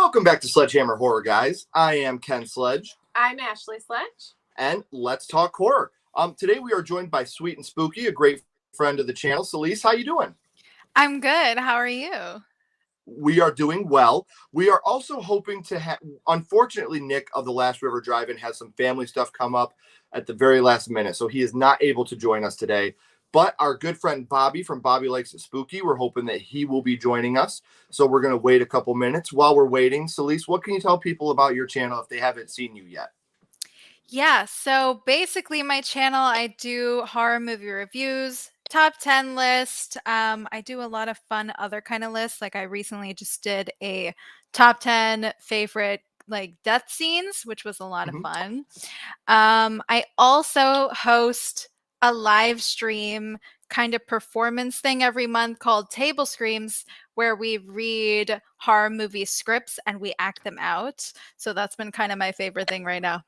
Welcome back to Sledgehammer Horror, guys. I am Ken Sledge. I'm Ashley Sledge. And let's talk horror. Today we are joined by Sweet and Spooky, a great friend of the channel. Celise, how you doing? I'm good. How are you? We are doing well. We are also hoping to have, unfortunately, Nick of the Last River Drive-In has some family stuff come up at the very last minute, so he is not able to join us today. But our good friend Bobby from Bobby Likes It Spooky, we're hoping that he will be joining us. So we're going to wait a couple minutes. While we're waiting, Celise, what can you tell people about your channel if they haven't seen you yet? Yeah, so basically my channel, I do horror movie reviews, top 10 list. I do a lot of fun other kind of lists. Like I recently just did a top 10 favorite like death scenes, which was a lot of fun. I also host a live stream kind of performance thing every month called Table Screams, where we read horror movie scripts and we act them out. So that's been kind of my favorite thing right now.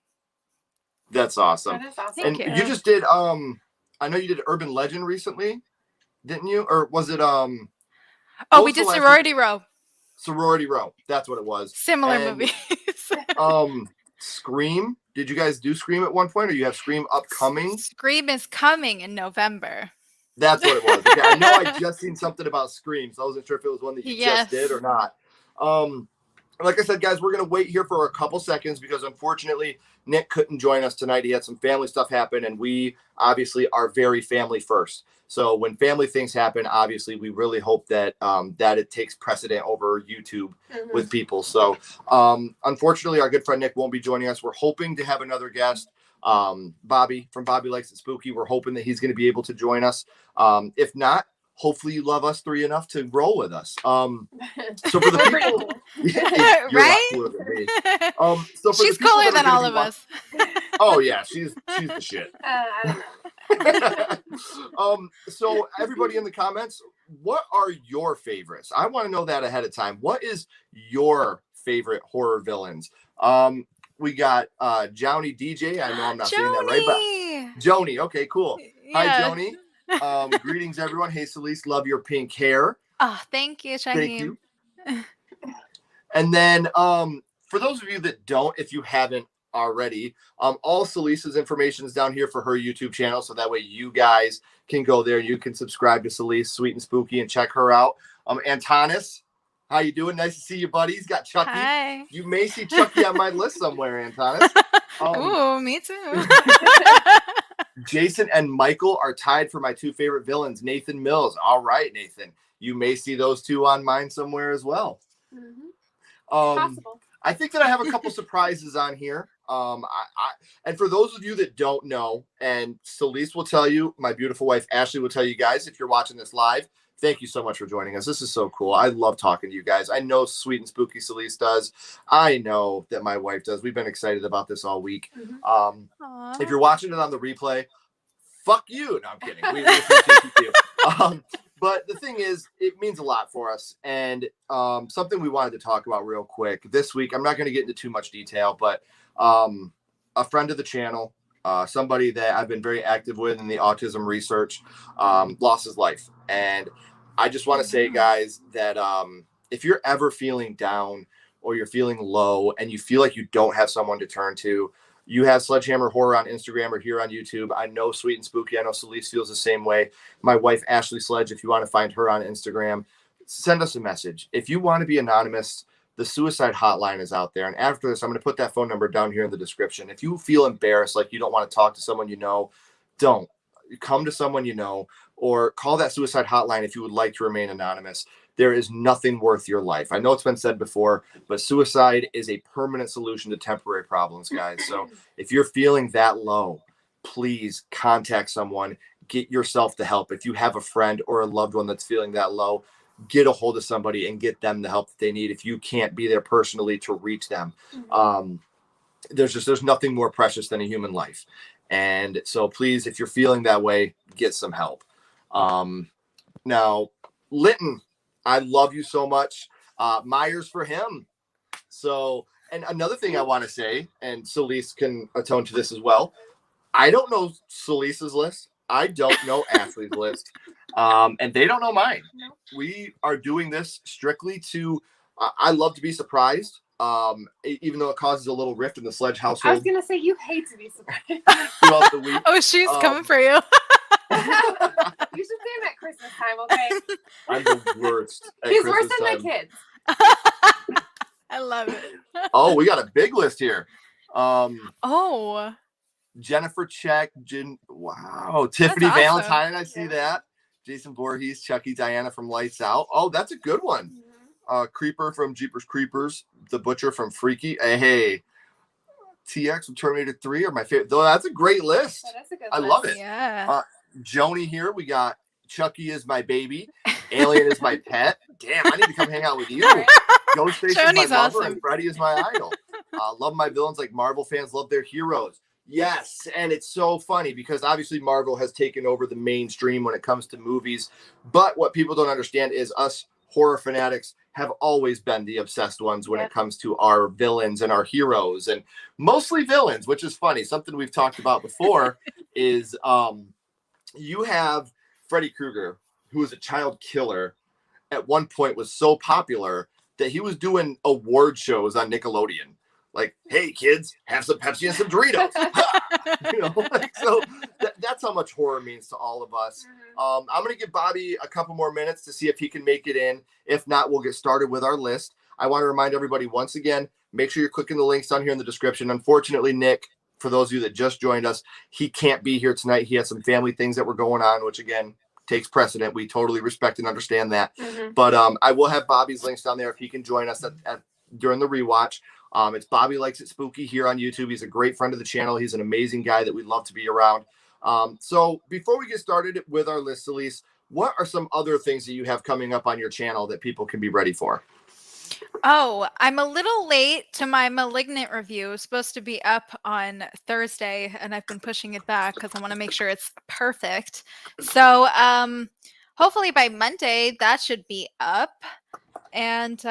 That's awesome. That is awesome. And you just did I know you did Urban Legend recently, didn't you? Or was it we did Sorority Row. Sorority Row. That's what it was. Similar movies. Scream. Did you guys do Scream at one point, or you have Scream upcoming? Scream is coming in November. That's what it was. Okay, I know I just seen something about Scream, so I wasn't sure if it was one that you just did or not. Like I said, guys, we're going to wait here for a couple seconds because unfortunately Nick couldn't join us tonight. He had some family stuff happen, and we obviously are very family first. So when family things happen, obviously we really hope that that it takes precedent over YouTube with people. So unfortunately, our good friend Nick won't be joining us. We're hoping to have another guest, Bobby from Bobby Likes It Spooky. We're hoping that he's going to be able to join us. If not, hopefully you love us three enough to roll with us. So for the people, you're right? a lot cooler than me. So for she's the people cooler than all of us. Oh yeah, she's the shit. I don't know. So everybody in the comments, what are your favorites? I want to know that ahead of time. What is your favorite horror villains? We got Joni DJ. I know I'm not saying that right, but Joni. Okay, cool. Yeah. Hi, Joni. Greetings, everyone. Hey, Celise, love your pink hair. Oh, thank you, Shaheem. Thank you. And then for those of you that don't, if you haven't already, all Celise's information is down here for her YouTube channel, so that way you guys can go there. You can subscribe to Celise, Sweet and Spooky, and check her out. Antonis, how you doing? Nice to see you, buddy. He's got Chucky. Hi. You may see Chucky on my list somewhere, Antonis. Ooh, me too. Jason and Michael are tied for my two favorite villains, Nathan Mills. All right, Nathan. You may see those two on mine somewhere as well. Possible. I think that I have a couple surprises on here. And for those of you that don't know, and Celise will tell you, my beautiful wife Ashley will tell you guys, if you're watching this live, thank you so much for joining us. This is so cool. I love talking to you guys. I know Sweet and Spooky Celise does. I know that my wife does. We've been excited about this all week. If you're watching it on the replay, fuck you. No, I'm kidding. We appreciate you too. But the thing is, it means a lot for us. And something we wanted to talk about real quick this week, I'm not going to get into too much detail, but a friend of the channel, somebody that I've been very active with in the autism research, lost his life. And I just want to say, guys, that if you're ever feeling down or you're feeling low and you feel like you don't have someone to turn to, you have Sledgehammer Horror on Instagram or here on YouTube. I know Sweet and Spooky. I know Celise feels the same way. My wife, Ashley Sledge, if you want to find her on Instagram, send us a message. If you want to be anonymous, the suicide hotline is out there. And after this, I'm going to put that phone number down here in the description. If you feel embarrassed, like you don't want to talk to someone you know, don't. Come to someone you know, or call that suicide hotline if you would like to remain anonymous. There is nothing worth your life. I know it's been said before, but suicide is a permanent solution to temporary problems, guys. So if you're feeling that low, please contact someone, get yourself the help. If you have a friend or a loved one that's feeling that low, get a hold of somebody and get them the help that they need. If you can't be there personally to reach them, there's nothing more precious than a human life. And so please, if you're feeling that way, get some help. Now, Linton, I love you so much. Myers for him. So, and another thing I want to say, and Celise can atone to this as well. I don't know Celise's list. I don't know Ashley's list. And they don't know mine. We are doing this strictly to, I love to be surprised. Even though it causes a little rift in the Sledge I was household gonna say you hate to be surprised. throughout the week. Oh, she's coming for you. You should see him at Christmas time, okay? I'm the worst at He's Christmas worse than time. my kids. I love it. Oh, we got a big list here. Oh, Jennifer Check, wow, Tiffany awesome. Valentine, I see that. Jason Voorhees, Chucky, Diana from Lights Out. Oh, that's a good one. Creeper from Jeepers Creepers, The Butcher from Freaky. Hey, TX from Terminator 3 are my favorite. Though that's a great list. That is a good I list. love it. yeah. Joni here. We got Chucky is my baby. Alien is my pet. Damn, I need to come hang out with you. Ghostface is my Joni's lover, awesome. and Freddy is my idol. Love my villains like Marvel fans love their heroes. Yes, and it's so funny because obviously Marvel has taken over the mainstream when it comes to movies. But what people don't understand is us horror fanatics have always been the obsessed ones when it comes to our villains and our heroes, and mostly villains, which is funny. Something we've talked about before is you have Freddy Krueger, who was a child killer, at one point was so popular that he was doing award shows on Nickelodeon. Like, hey kids, have some Pepsi and some Doritos. So that's how much horror means to all of us. I'm going to give Bobby a couple more minutes to see if he can make it in. If not, we'll get started with our list. I want to remind everybody once again, make sure you're clicking the links down here in the description. Unfortunately, Nick, for those of you that just joined us, he can't be here tonight. He has some family things that were going on, which again takes precedent. We totally respect and understand that. But I will have Bobby's links down there if he can join us during the rewatch. It's Bobby Likes It Spooky here on YouTube. He's a great friend of the channel. He's an amazing guy that we'd love to be around. So before we get started with our list, Elise, what are some other things that you have coming up on your channel that people can be ready for? Oh, I'm a little late to my Malignant review. It was supposed to be up on Thursday, and I've been pushing it back because I want to make sure it's perfect. So hopefully by Monday, that should be up. And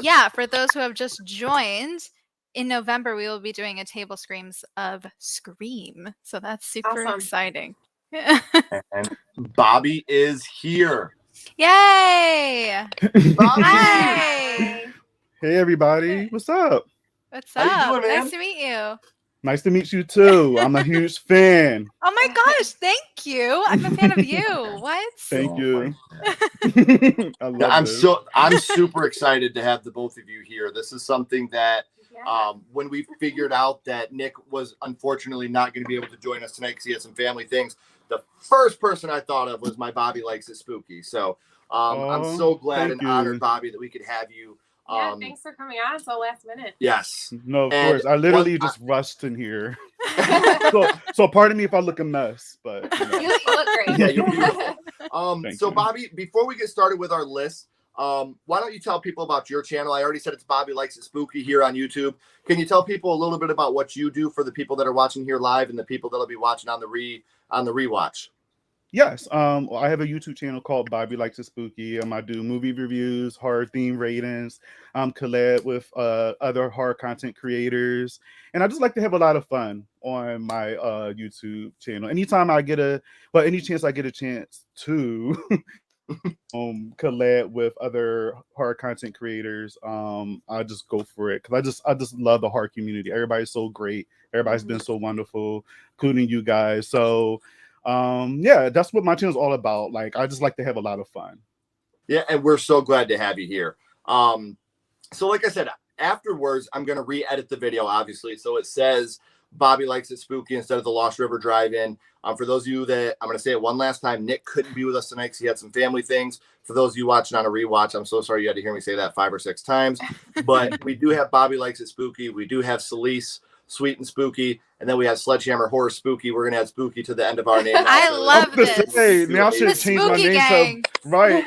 yeah, for those who have just joined, in November, we will be doing a table screams of Scream. So that's super exciting. And Bobby is here. Yay! Bobby! Hi! Hey everybody, what's up? What's How you up? doing, man? Nice to meet you. Nice to meet you too. I'm a huge fan. Oh my gosh, thank you. I'm a fan of you. What? Thank you. I love I'm super excited to have the both of you here. This is something that when we figured out that Nick was unfortunately not going to be able to join us tonight because he had some family things, the first person I thought of was my Bobby Likes It Spooky. So I'm so glad and honored, Bobby, that we could have you. Thanks for coming on so last minute. Yes. No, of course. I literally just rushed in here. so pardon me if I look a mess, but You look great. Yeah, you're beautiful. So you. Bobby, before we get started with our list, why don't you tell people about your channel? I already said it's Bobby Likes It Spooky here on YouTube. Can you tell people a little bit about what you do for the people that are watching here live and the people that'll be watching on the rewatch? Yes. I have a YouTube channel called Bobby Likes It Spooky. I do movie reviews, horror theme ratings, collab with other horror content creators. And I just like to have a lot of fun on my YouTube channel. Anytime I get any chance I get a chance to collab with other horror content creators, I just go for it because I just love the horror community. Everybody's so great. Everybody's been so wonderful, including you guys. So yeah, that's what my channel is all about. Like, I just like to have a lot of fun. Yeah, and we're so glad to have you here. So like I said, afterwards, I'm going to re-edit the video, obviously. So it says Bobby Likes It Spooky instead of the Lost River Drive-In. For those of you that, I'm going to say it one last time, Nick couldn't be with us tonight because he had some family things. For those of you watching on a rewatch, I'm so sorry you had to hear me say that 5 or 6 times. But we do have Bobby Likes It Spooky. We do have Celise Sweet and Spooky, and then we have Sledgehammer Horror Spooky. We're gonna add Spooky to the end of our name. I love this. Hey, now I should have changed my name to right.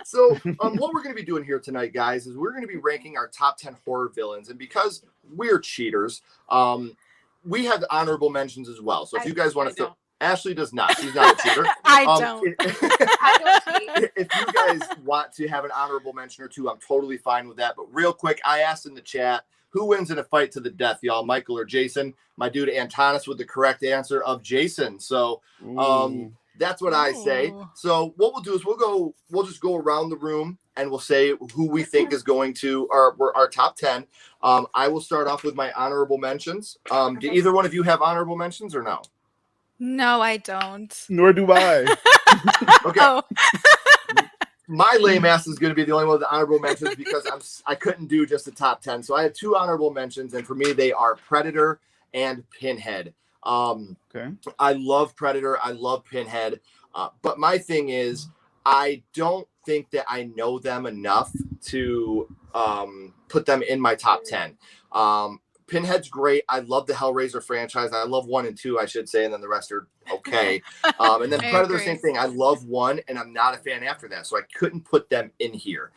So what we're going to be doing here tonight, guys, is we're going to be ranking our top 10 horror villains. And because we're cheaters, we have honorable mentions as well. So if you guys want to Ashley does not. She's not a cheater. I don't. I don't cheat. If you guys want to have an honorable mention or two, I'm totally fine with that. But real quick, I asked in the chat, who wins in a fight to the death, y'all? Michael or Jason? My dude Antonis with the correct answer of Jason. So that's what I say. So what we'll do is we'll just go around the room and we'll say who we think is going to our top 10. I will start off with my honorable mentions. Do either one of you have honorable mentions or no? No, I don't. Nor do I. Okay. Oh. My lame ass is going to be the only one with the honorable mentions because I couldn't do just the top 10. So I have 2 honorable mentions, and for me, they are Predator and Pinhead. Okay. I love Predator. I love Pinhead. But my thing is, I don't think that I know them enough to put them in my top 10. Pinhead's great. I love the Hellraiser franchise. I love 1 and 2, I should say, and then the rest are okay. And then I Predator, agree. same thing. I love 1, and I'm not a fan after that, so I couldn't put them in here.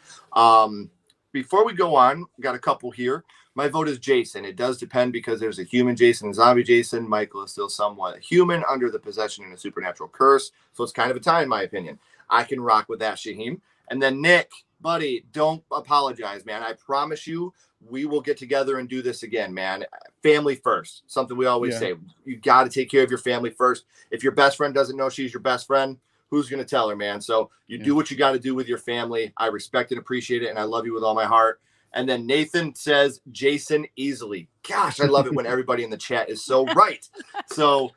Before we go on, got a couple here. My vote is Jason. It does depend because there's a human Jason and zombie Jason. Michael is still somewhat human under the possession and a supernatural curse, so it's kind of a tie in my opinion. I can rock with that, Shaheem. And then Nick, buddy, don't apologize, man. I promise you, we will get together and do this again, man. Family first. Something we always say. You got to take care of your family first. If your best friend doesn't know she's your best friend, who's going to tell her, man? So you do what you got to do with your family. I respect and appreciate it, and I love you with all my heart. And then Nathan says Jason easily. Gosh, I love it when everybody in the chat is so right. So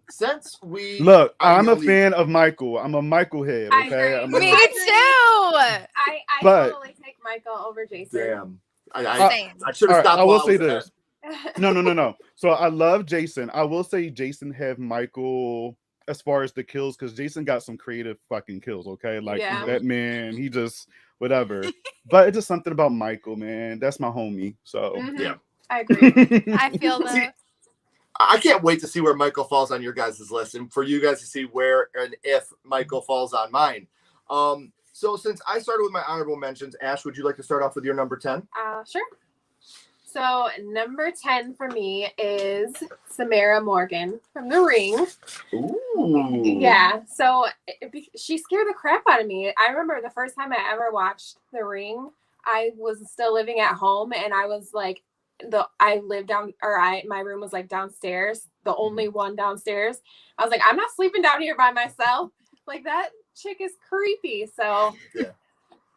since we look, I'm a fan of Michael. I'm a Michael head. I Okay. agree. I'm Me a- too. I But- totally take Michael over Jason. Damn. I Same. should All have right, stopped. I will while say was there. this. No. So I love Jason. I will say Jason have Michael as far as the kills because Jason got some creative fucking kills. Okay, like Yeah. that man, he just whatever. But it's just something about Michael, man. That's my homie. So Mhm. Yeah. I agree. I feel See, that. I can't wait to see where Michael falls on your guys' list and for you guys to see where and if Michael falls on mine. So since I started with my honorable mentions, Ash, would you like to start off with your number 10? Sure. So number 10 for me is Samara Morgan from The Ring. Ooh. Yeah. So she scared the crap out of me. I remember the first time I ever watched The Ring, I was still living at home and I was like, my room was like downstairs, the only one downstairs. I was like, I'm not sleeping down here by myself. Like that chick is creepy. So Yeah.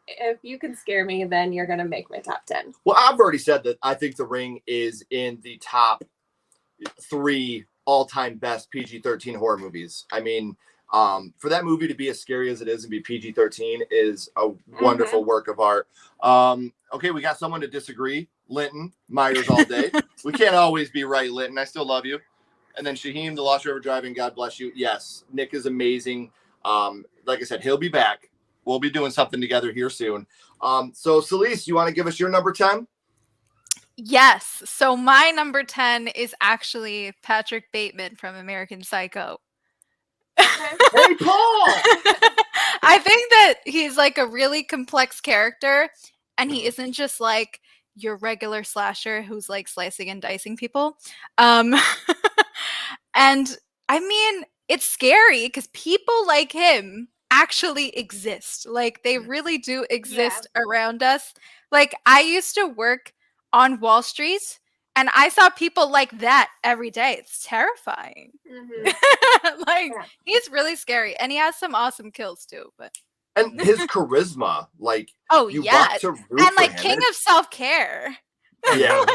if you can scare me, then you're gonna make my top 10. Well, I've already said that I think The Ring is in the top 3 all-time best PG-13 horror movies. I mean, for that movie to be as scary as it is and be PG-13 is a wonderful work of art. Okay, we got someone to disagree. Linton, Myers all day. We can't always be right, Linton. I still love you. And then Shaheem, the Lost River Driving, God bless you. Yes, Nick is amazing. Like I said, he'll be back. We'll be doing something together here soon. So, Celeste, you want to give us your number 10? Yes. So my number 10 is actually Patrick Bateman from American Psycho. Hey, Paul! I think that he's like a really complex character and he isn't just like your regular slasher who's like slicing and dicing people. And I mean, it's scary because people like him actually exist. Like they really do exist around us. Like I used to work on Wall Street and I saw people like that every day. It's terrifying. Like he's really scary and he has some awesome kills too, but And his charisma, like, oh you yeah, want to root and for like him. king of self-care. Yeah.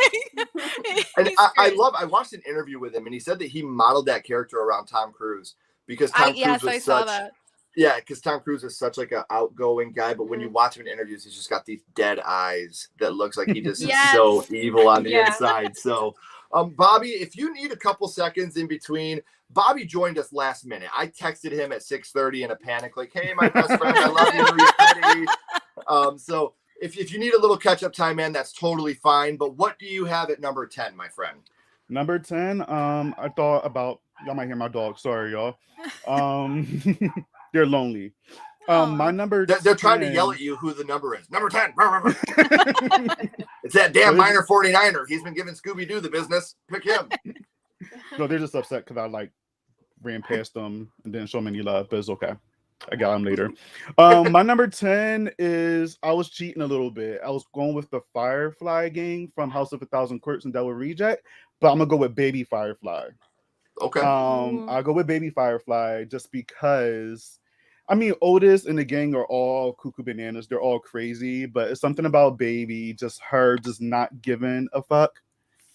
And He's I great. watched an interview with him and he said that he modeled that character around Tom Cruise because Tom Cruise Yes, was I saw such that. yeah, because Tom Cruise is such like an outgoing guy, but when you watch him in interviews, he's just got these dead eyes that looks like he just is so evil on the inside. So Bobby, if you need a couple seconds in between, Bobby joined us last minute. I texted him at 6:30 in a panic, like, hey, my best friend, I love you. Are you ready? So if you need a little catch-up time, man, that's totally fine. But what do you have at number 10, my friend? number 10, I thought about y'all might hear my dog. Sorry, y'all. They're lonely. My number They're trying to 10 yell at you who the number is. Number 10. It's that damn minor 49er. He's been giving Scooby-Doo the business. Pick him. No, they're just upset because I like ran past them and didn't show them any love, but it's okay. I got them later. My number 10 is I was cheating a little bit. I was going with the Firefly gang from House of a Thousand Corpses and Devil Reject, but I'm gonna go with Baby Firefly. Okay. I'll go with Baby Firefly just because I mean, Otis and the gang are all cuckoo bananas. They're all crazy, but it's something about Baby, just her, just not giving a fuck.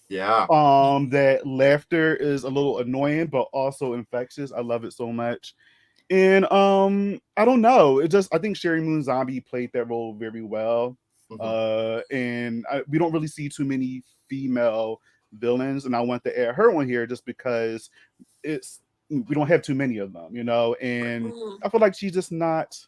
Yeah. That laughter is a little annoying, but also infectious. I love it so much. And I don't know. I think Sherry Moon Zombie played that role very well. We don't really see too many female villains, and I want to add her on here just because we don't have too many of them, and I feel like she's just not,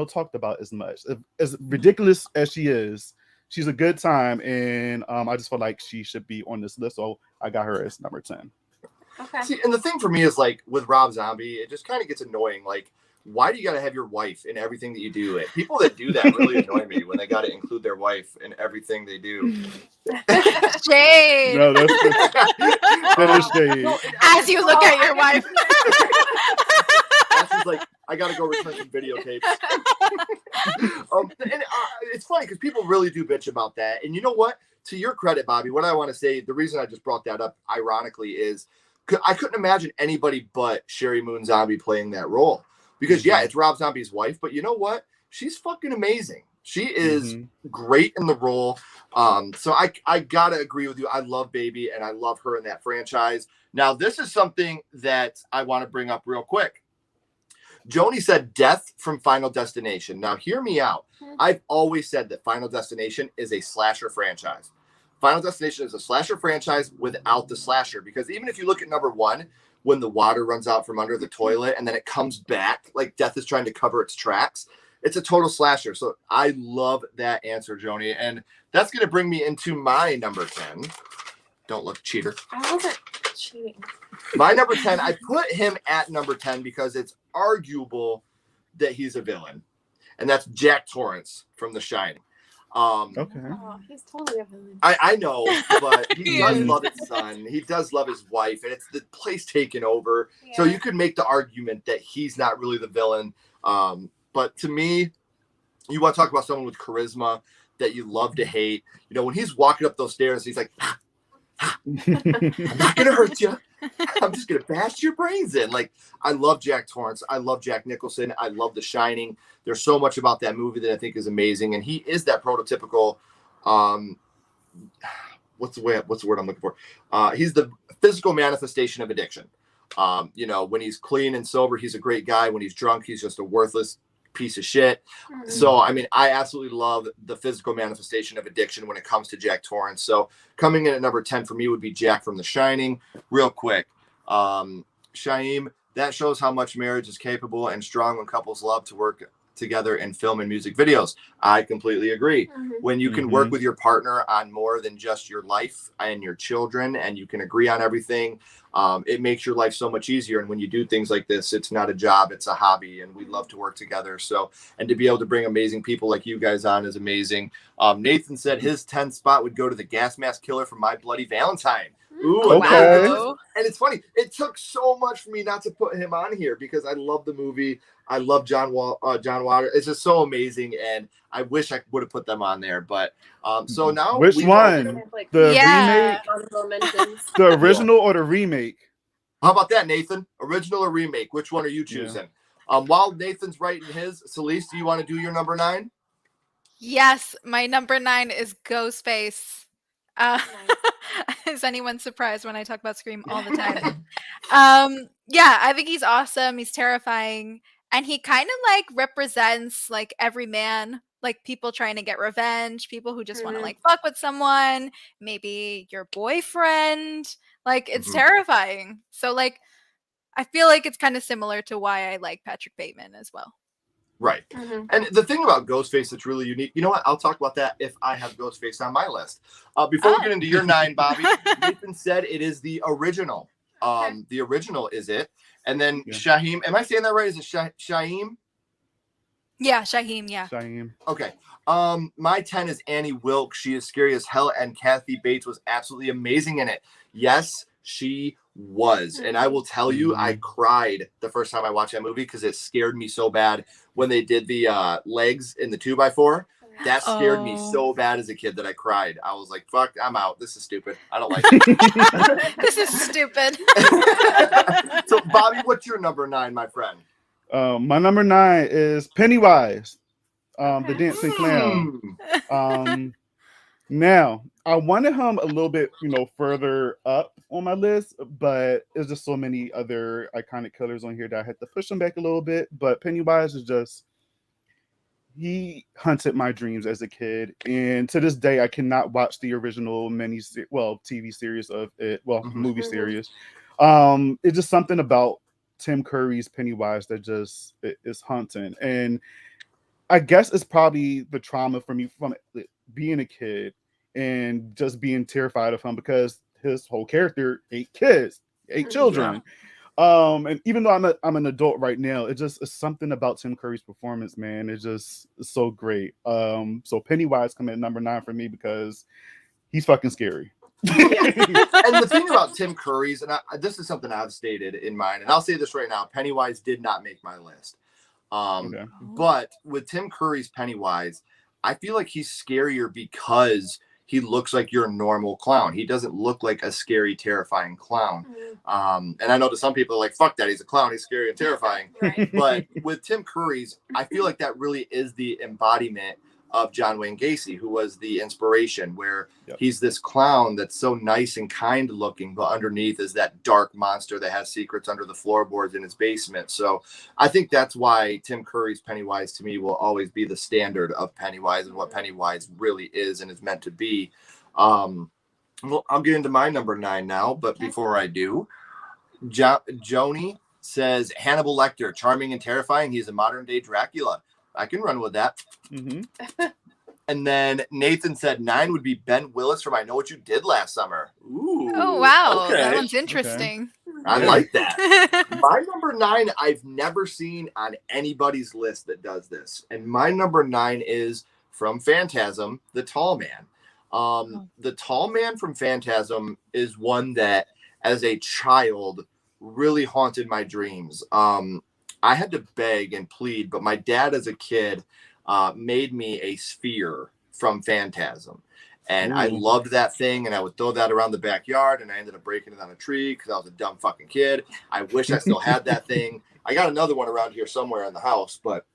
talked about as much. As ridiculous as she is, she's a good time, and I just feel like she should be on this list, so I got her as number 10. Okay. See, and the thing for me is like with Rob Zombie, it just kind of gets annoying. Like, why do you got to have your wife in everything that you do? And people that do that really annoy me when they got to include their wife in everything they do. Shade. No, that is shade. No, As you look at your wife. Ashley's like, I got to go return some videotapes. It's funny because people really do bitch about that. And you know what? To your credit, Bobby, what I want to say, the reason I just brought that up, ironically, is I couldn't imagine anybody but Sherry Moon Zombie playing that role. Because, yeah, it's Rob Zombie's wife, but you know what? She's fucking amazing. She is great in the role. So I got to agree with you. I love Baby, and I love her in that franchise. Now, this is something that I want to bring up real quick. Joni said Death from Final Destination. Now, hear me out. I've always said that Final Destination is a slasher franchise. Final Destination is a slasher franchise without the slasher. Because even if you look at number 1, when the water runs out from under the toilet and then it comes back, like Death is trying to cover its tracks, it's a total slasher. So I love that answer, Joni. And that's going to bring me into my number 10. Don't look, cheater. I wasn't cheating. My number 10, I put him at number 10 because it's arguable that he's a villain. And that's Jack Torrance from The Shining. Okay. Oh, he's totally a villain. I know, but he does love his son. He does love his wife, and it's the place taken over. Yeah. So you could make the argument that he's not really the villain. But to me, you want to talk about someone with charisma that you love to hate. When he's walking up those stairs, he's like, I'm not going to hurt you. I'm just going to bash your brains in. Like, I love Jack Torrance. I love Jack Nicholson. I love The Shining. There's so much about that movie that I think is amazing. And he is that prototypical, what's the word I'm looking for? He's the physical manifestation of addiction. When he's clean and sober, he's a great guy. When he's drunk, he's just a worthless piece of shit. So, I mean, I absolutely love the physical manifestation of addiction when it comes to Jack Torrance. So coming in at number 10 for me would be Jack from The Shining. Real quick, Shaim, that shows how much marriage is capable and strong when couples love to work together in film and music videos. I completely agree. When you can work with your partner on more than just your life and your children, and you can agree on everything, it makes your life so much easier. And when you do things like this, it's not a job, it's a hobby, and we love to work together. So, and to be able to bring amazing people like you guys on is amazing. Nathan said his 10th spot would go to the gas mask killer from My Bloody Valentine. Ooh, okay. And it's funny. It took so much for me not to put him on here because I love the movie. I love John Water. It's just so amazing, and I wish I would have put them on there. But so now, which one? The remake, the original, or the remake? How about that, Nathan? Original or remake? Which one are you choosing? While Nathan's writing his, Celeste, do you want to do your number 9? Yes, my number 9 is Ghostface. Is anyone surprised when I talk about Scream all the time? Yeah, I think he's awesome. He's terrifying. And he kind of like represents like every man, like people trying to get revenge, people who just want to like fuck with someone, maybe your boyfriend. Like it's terrifying. So like I feel like it's kind of similar to why I like Patrick Bateman as well. Right. And the thing about Ghostface that's really unique, you know what? I'll talk about that if I have Ghostface on my list. Before we get into your 9, Bobby, Nathan said it is the original. The original is it. And then Shaheem, am I saying that right? Is it Shaheem? Yeah, Shaheem, yeah. Shaheem. Okay. My 10 is Annie Wilkes. She is scary as hell, and Kathy Bates was absolutely amazing in it. Yes, she was. And I will tell you, I cried the first time I watched that movie because it scared me so bad when they did the legs in the 2x4. That scared me so bad as a kid that I cried. I was like, fuck, I'm out. This is stupid. I don't like it. This is stupid. So, Bobby, what's your number 9, my friend? My number 9 is Pennywise, the Okay. dancing clown. Hmm. Now, I wanted him a little bit, further up on my list, but there's just so many other iconic killers on here that I had to push him back a little bit. But Pennywise is just, he hunted my dreams as a kid, and to this day, I cannot watch the original TV series of it, movie Mhm. series. It's just something about Tim Curry's Pennywise that just is haunting, and I guess it's probably the trauma for me from being a kid and just being terrified of him because his whole character ate kids, ate children. And even though I'm an adult right now, it's something about Tim Curry's performance, man. It's so great. So Pennywise come at number 9 for me because he's fucking scary. And the thing about Tim Curry's, and this is something I've stated in mine, and I'll say this right now: Pennywise did not make my list. Okay. But with Tim Curry's Pennywise, I feel like he's scarier because he looks like your normal clown. He doesn't look like a scary, terrifying clown. And I know to some people are like, fuck that, he's a clown, he's scary and terrifying. Right. But with Tim Curry's, I feel like that really is the embodiment of John Wayne Gacy, who was the inspiration, where he's this clown that's so nice and kind looking, but underneath is that dark monster that has secrets under the floorboards in his basement. So I think that's why Tim Curry's Pennywise to me will always be the standard of Pennywise and what Pennywise really is and is meant to be. Well, I'll get into my number 9 now, but before I do, Joni says Hannibal Lecter, charming and terrifying. He's a modern day Dracula. I can run with that. Mm-hmm. And then Nathan said 9 would be Ben Willis from I Know What You Did Last Summer. Ooh. Oh, wow. Okay. That one's interesting. I like that. My number 9, I've never seen on anybody's list that does this. And my number 9 is from Phantasm, The Tall Man. The Tall Man from Phantasm is one that, as a child, really haunted my dreams. I had to beg and plead, but my dad as a kid made me a sphere from Phantasm. And I loved that thing, and I would throw that around the backyard, and I ended up breaking it on a tree because I was a dumb fucking kid. I wish I still had that thing. I got another one around here somewhere in the house, but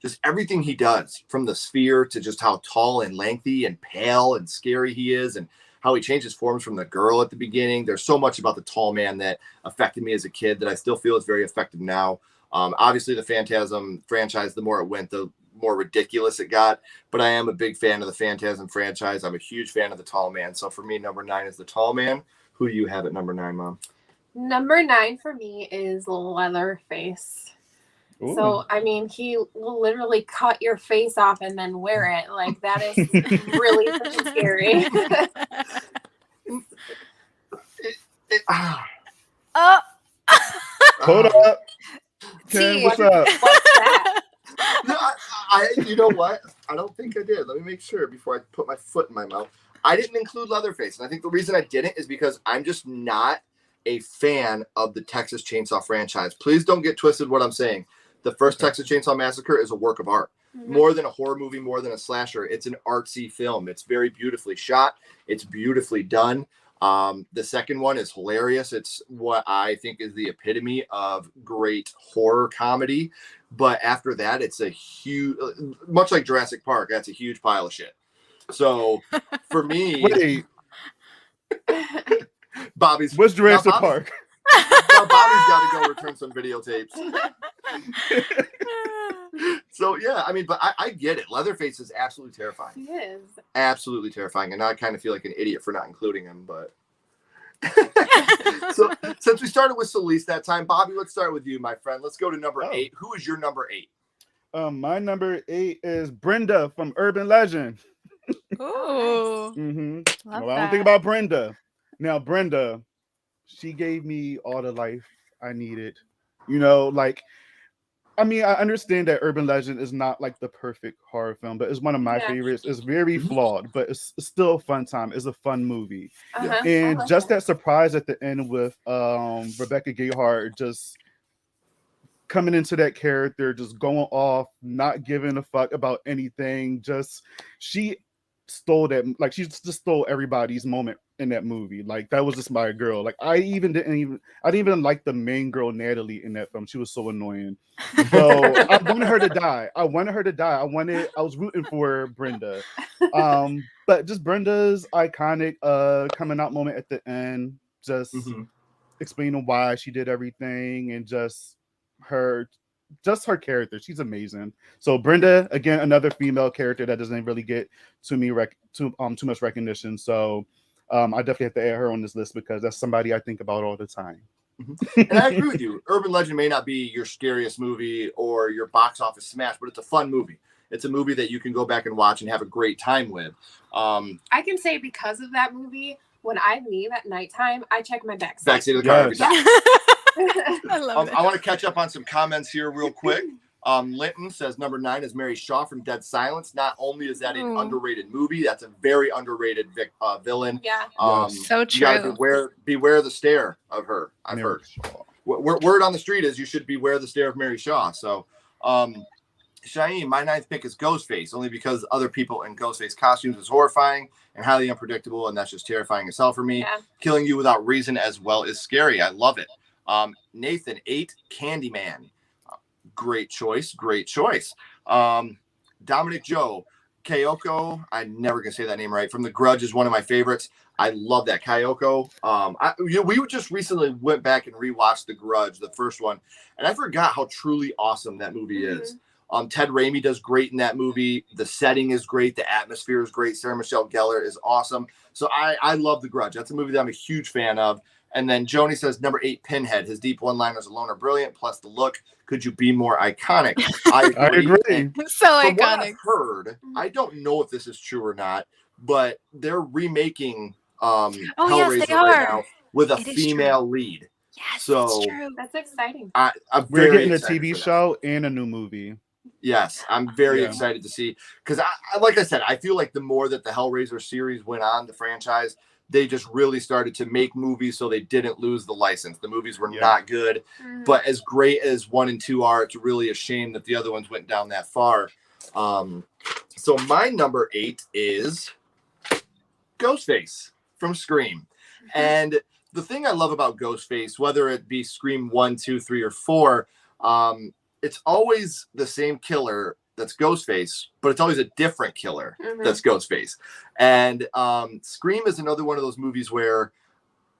just everything he does, from the sphere to just how tall and lengthy and pale and scary he is, and how he changes forms from the girl at the beginning. There's so much about the Tall Man that affected me as a kid that I still feel is very effective now. Obviously, the Phantasm franchise, the more it went, the more ridiculous it got. But I am a big fan of the Phantasm franchise. I'm a huge fan of the Tall Man. So for me, number 9 is the Tall Man. Who do you have at number 9, Mom? Number 9 for me is Leatherface. Ooh. So, I mean, he will literally cut your face off and then wear it. Like, that is really freaking scary. Hold up. Ken, what's up? What's that? No, you know what? I don't think I did. Let me make sure before I put my foot in my mouth. I didn't include Leatherface. And I think the reason I didn't is because I'm just not a fan of the Texas Chainsaw franchise. Please don't get twisted what I'm saying. The first Texas Chainsaw Massacre is a work of art. Mm-hmm. More than a horror movie, more than a slasher. It's an artsy film. It's very beautifully shot. It's beautifully done. The second one is hilarious. It's what I think is the epitome of great horror comedy. But after that, it's a huge, much like Jurassic Park, that's a huge pile of shit. So for me, wait, what's Jurassic Park? Now Bobby's got to go return some videotapes. So yeah, I mean, but I get it. Leatherface is absolutely terrifying. He is absolutely terrifying, and now I kind of feel like an idiot for not including him. But so since we started with Solis that time, Bobby, let's start with you, my friend. Let's go to number 8. Who is your number 8? My number 8 is Brenda from Urban Legend. Ooh. Mm-hmm. Well, I don't think about Brenda. Now, Brenda, she gave me all the life I needed. You know, like, I mean, I understand that Urban Legend is not like the perfect horror film, but it's one of my favorites. It's very flawed, but it's still a fun time. It's a fun movie. And just that surprise at the end with Rebecca Gayheart just coming into that character, just going off, not giving a fuck about anything. Just she stole that, like she just stole everybody's moment in that movie. Like that was just my girl. Like I didn't even like the main girl Natalie in that film. She was so annoying. So I wanted her to die. I was rooting for Brenda. But just Brenda's iconic coming out moment at the end, just explaining why she did everything, and just her character. She's amazing. So Brenda, again, another female character that doesn't really get too much recognition. So I definitely have to add her on this list because that's somebody I think about all the time. And I agree with you. Urban Legend may not be your scariest movie or your box office smash, but it's a fun movie. It's a movie that you can go back and watch and have a great time with. I can say because of that movie, when I leave at nighttime, I check my backseat. Backseat of the car every time. I love it. I want to catch up on some comments here real quick. Linton says number 9 is Mary Shaw from Dead Silence. Not only is that an underrated movie, that's a very underrated villain. Yeah. So true. You gotta beware the stare of her. I've heard. Word on the street is you should beware the stare of Mary Shaw. So, Shaeen, my 9th pick is Ghostface, only because other people in Ghostface costumes is horrifying and highly unpredictable, and that's just terrifying as hell for me. Yeah. Killing you without reason as well is scary. I love it. Nathan, 8, Candyman. Great choice. Dominic Joe, Kyoko. I'm never gonna say that name right. From The Grudge is one of my favorites. I love that Kyoko. We just recently went back and rewatched The Grudge, the first one, and I forgot how truly awesome that movie is. Ted Raimi does great in that movie. The setting is great. The atmosphere is great. Sarah Michelle Gellar is awesome. So I love The Grudge. That's a movie that I'm a huge fan of. And then Joni says number 8, Pinhead. His deep one-liners alone are brilliant. Plus the look. Could you be more iconic? I agree. So From iconic. what I've heard, I don't know if this is true or not, but they're remaking Hellraiser right now with a female lead. Yes, so it's true. That's exciting. We're getting a TV show and a new movie. Yes, I'm very excited to see, because like I said, I feel like the more that the Hellraiser series went on, the franchise, they just really started to make movies so they didn't lose the license. The movies were not good, but as great as 1 and 2 are, it's really a shame that the other ones went down that far. So my number 8 is Ghostface from Scream. And the thing I love about Ghostface, whether it be Scream 1, 2, 3, or 4, it's always the same killer that's Ghostface, but it's always a different killer that's Ghostface. And Scream is another one of those movies where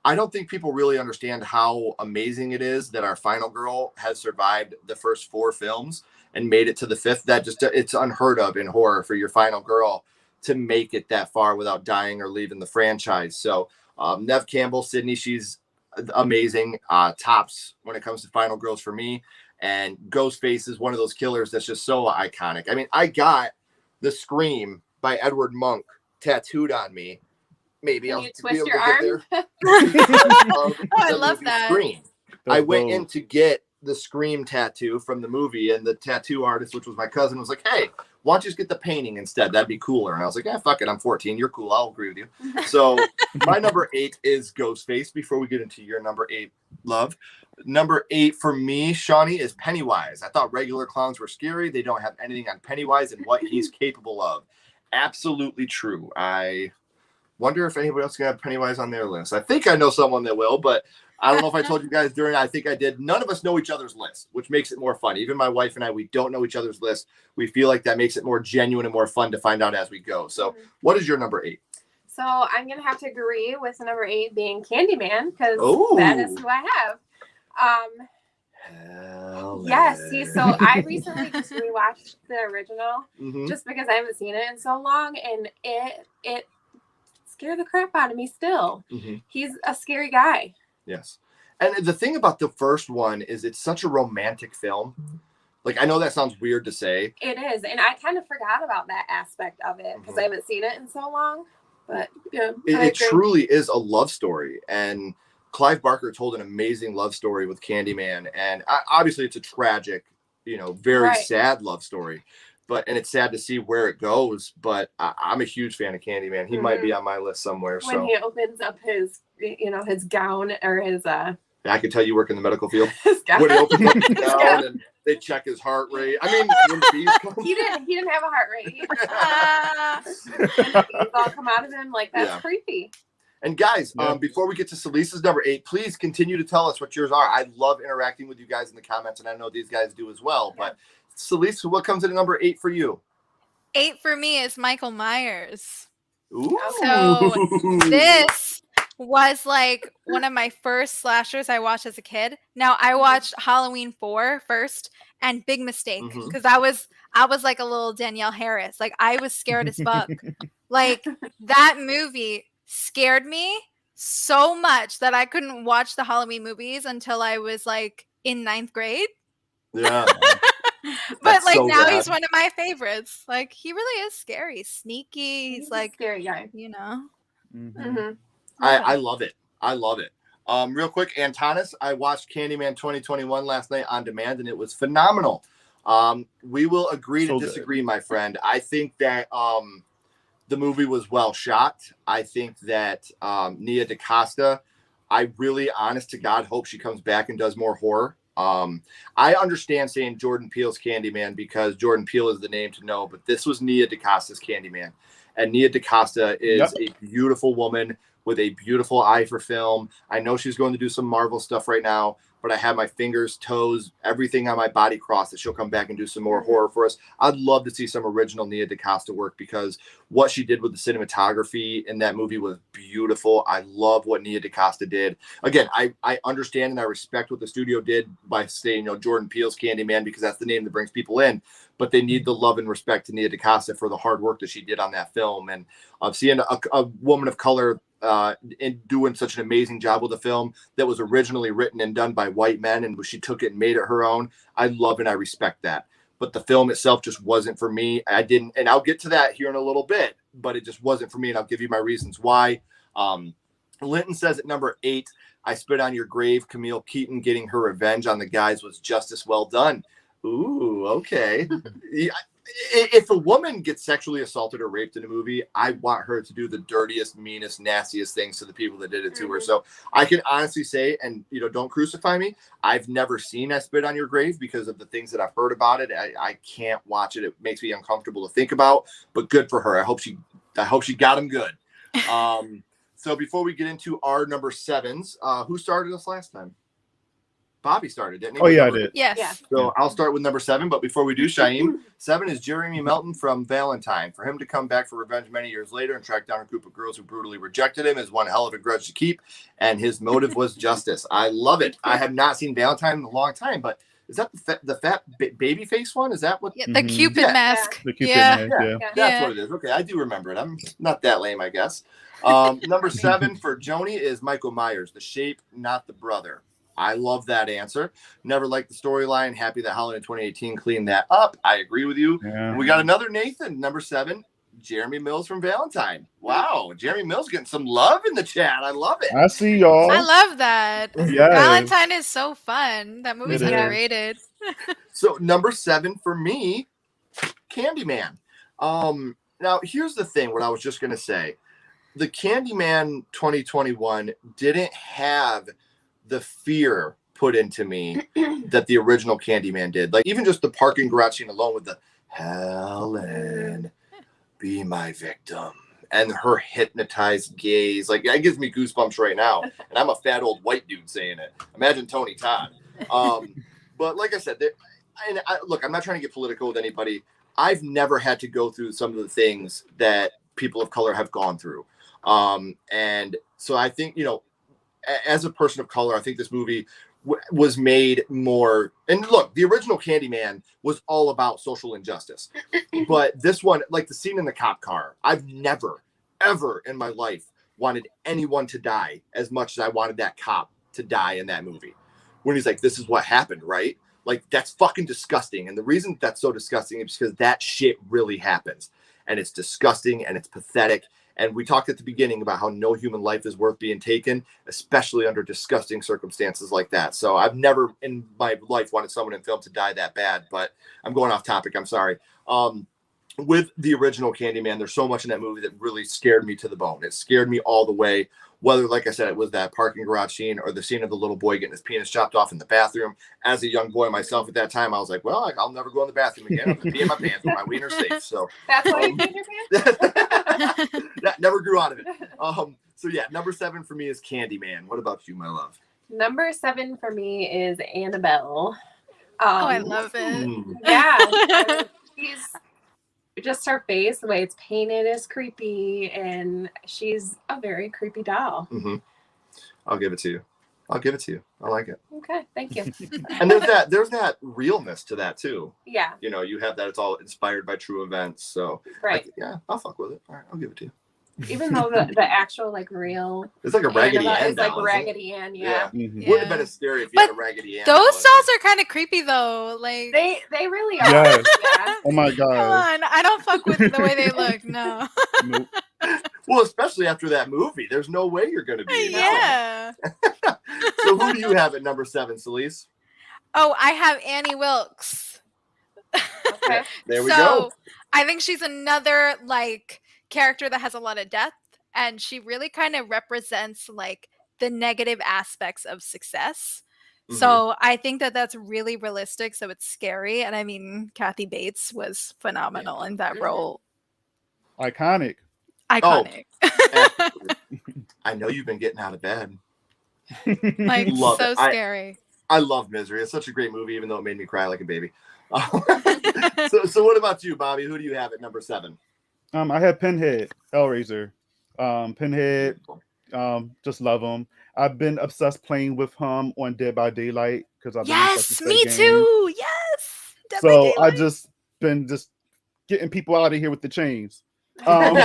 I don't think people really understand how amazing it is that our final girl has survived the first 4 films and made it to the 5th. That just, it's unheard of in horror for your final girl to make it that far without dying or leaving the franchise. So Neve Campbell, Sydney, she's amazing. Tops when it comes to final girls for me. And Ghostface is one of those killers that's just so iconic. I mean, I got the Scream by Edward Monk tattooed on me. Maybe Can I'll you be twist able your to get arm? there. I love that. Scream. I went in to get the Scream tattoo from the movie, and the tattoo artist, which was my cousin, was like, "Hey, why don't you just get the painting instead? That'd be cooler." And I was like, fuck it. I'm 14. You're cool. I'll agree with you. So my number 8 is Ghostface. Before we get into your number 8, love. Number 8 for me, Shawnee, is Pennywise. I thought regular clowns were scary. They don't have anything on Pennywise and what he's capable of. Absolutely true. I wonder if anybody else can have Pennywise on their list. I think I know someone that will, but I don't know if I told you guys during. I think I did. None of us know each other's list, which makes it more fun. Even my wife and I, we don't know each other's list. We feel like that makes it more genuine and more fun to find out as we go. So what is your number 8? So I'm going to have to agree with number 8 being Candyman, because that is who I have. Yes. See, so I recently just rewatched the original just because I haven't seen it in so long, and it scared the crap out of me still. He's a scary guy. Yes. And the thing about the first one is it's such a romantic film. Like, I know that sounds weird to say. It is. And I kind of forgot about that aspect of it because I haven't seen it in so long. But yeah, it truly is a love story. And Clive Barker told an amazing love story with Candyman. And obviously it's a tragic, very sad love story. And it's sad to see where it goes. But I'm a huge fan of Candyman. He might be on my list somewhere. When he opens up his, his gown or his I could tell you work in the medical field. His gown. When he opens up his gown and They check his heart rate. I mean, when the bees come. He didn't have a heart rate. And the bees all come out of him. Like, that's creepy. And guys, before we get to Selisa's number 8, please continue to tell us what yours are. I love interacting with you guys in the comments, and I know these guys do as well. But Selisa, what comes in at number 8 for you? 8 for me is Michael Myers. Ooh. So this was like one of my first slashers I watched as a kid. Now I watched Halloween 4 first, and big mistake, because I was like a little Danielle Harris. Like, I was scared as fuck. Like, that movie scared me so much that I couldn't watch the Halloween movies until I was like in 9th grade. Yeah. But like, so now he's one of my favorites. Like, he really is scary, sneaky. He's like a scary guy, you know. I love it. I love it. Real quick, Antonis, I watched Candyman 2021 last night on demand, and it was phenomenal. We will agree to disagree, my friend. I think that the movie was well shot. I think that Nia DaCosta, I really, honest to God, hope she comes back and does more horror. I understand saying Jordan Peele's Candyman because Jordan Peele is the name to know, but this was Nia DaCosta's Candyman. And Nia DaCosta is a beautiful woman with a beautiful eye for film. I know she's going to do some Marvel stuff right now, but I have my fingers, toes, everything on my body crossed that she'll come back and do some more horror for us. I'd love to see some original Nia DaCosta work because what she did with the cinematography in that movie was beautiful. I love what Nia DaCosta did. Again, I understand and I respect what the studio did by saying, Jordan Peele's Candyman, because that's the name that brings people in, but they need the love and respect to Nia DaCosta for the hard work that she did on that film. And seeing a woman of color in doing such an amazing job with a film that was originally written and done by white men, and she took it and made it her own. I love and I respect that. But the film itself just wasn't for me. I didn't, and I'll get to that here in a little bit, but it just wasn't for me, and I'll give you my reasons why. Linton says at number 8, I Spit on Your Grave, Camille Keaton getting her revenge on the guys was justice well done. Ooh, okay. If a woman gets sexually assaulted or raped in a movie, I want her to do the dirtiest, meanest, nastiest things to the people that did it to her. So I can honestly say, and don't crucify me, I've never seen I Spit on Your Grave because of the things that I've heard about it. I can't watch it. It makes me uncomfortable to think about, but good for her. I hope she got him good. So before we get into our number 7s, who started us last time? Bobby started, didn't he? Oh, yeah, I did. Yes. Yeah. So I'll start with number 7. But before we do, Shaim, 7 is Jeremy Melton from Valentine. For him to come back for revenge many years later and track down a group of girls who brutally rejected him is one hell of a grudge to keep. And his motive was justice. I love it. I have not seen Valentine in a long time, but is that the fat baby face one? Is that what? Yeah, the Cupid mask. The Cupid mask, That's what it is. Okay, I do remember it. I'm not that lame, I guess. Number 7 for Joni is Michael Myers, the shape, not the brother. I love that answer. Never liked the storyline. Happy that Halloween 2018 cleaned that up. I agree with you. Yeah. We got another Nathan, number 7, Jeremy Mills from Valentine. Wow, Jeremy Mills getting some love in the chat. I love it. I see y'all. I love that. Yes. Valentine is so fun. That movie's underrated. So number 7 for me, Candyman. Now here's the thing. What I was just gonna say, the Candyman 2021 didn't have the fear put into me that the original Candyman did. Like, even just the parking garage scene alone with the Helen, be my victim, and her hypnotized gaze. Like, that gives me goosebumps right now. And I'm a fat old white dude saying it. Imagine Tony Todd. But like I said, look, I'm not trying to get political with anybody. I've never had to go through some of the things that people of color have gone through. And so I think, as a person of color, I think this movie was made more. And look, the original Candyman was all about social injustice. But this one, like the scene in the cop car, I've never, ever in my life wanted anyone to die as much as I wanted that cop to die in that movie. When he's like, this is what happened, right? Like, that's fucking disgusting. And the reason that's so disgusting is because that shit really happens. And it's disgusting and it's pathetic. And we talked at the beginning about how no human life is worth being taken, especially under disgusting circumstances like that. So I've never in my life wanted someone in film to die that bad, but I'm going off topic. I'm sorry. with the original Candyman, there's so much in that movie that really scared me to the bone. It scared me all the way, whether, like I said, it was that parking garage scene or the scene of the little boy getting his penis chopped off in the bathroom. As a young boy myself at that time, I was like, well, I'll never go in the bathroom again. I'm going to pee in my pants with my wiener safe. So That's why you peed your pants? that never grew out of it. So yeah, number 7 for me is Candyman. What about you, my love? Number 7 for me is Annabelle. I love it. Yeah. She's just her face, the way it's painted is creepy, and she's a very creepy doll. Mm-hmm. I'll give it to you. I like it. Okay, thank you. And there's that realness to that too. Yeah. You know, you have that it's all inspired by true events. So Right. I'll fuck with it. All right, I'll give it to you. Even though the actual like real It's like a Raggedy Annabelle Ann is like doll, isn't it? Raggedy Ann, yeah. Mhm. Wouldn't have been as scary if you had a Raggedy Ann. Those doll. dolls are kind of creepy though. Like They really are. Yes. Yeah. Oh my come god. on, I don't fuck with the way they look. No. Nope. Well, especially after that movie, there's no way you're going to be. Yeah. So who do you have at number 7, Celise? Oh, I have Annie Wilkes. Okay. There we So go. I think she's another like character that has a lot of depth, and she really kind of represents like the negative aspects of success. So I think that that's really realistic. So it's scary, and I mean, Kathy Bates was phenomenal in that role. Iconic. Iconic. I know you've been getting out of bed. Like Love so it. scary. I love Misery. It's such a great movie, even though it made me cry like a baby. So what about you, Bobby? Who do you have at number 7? I have Pinhead, Hellraiser. Pinhead, just love him. I've been obsessed playing with him on Dead by Daylight because I've been Yes, me too. Yes. Dead by So I Daylight. just been getting people out of here with the chains. Love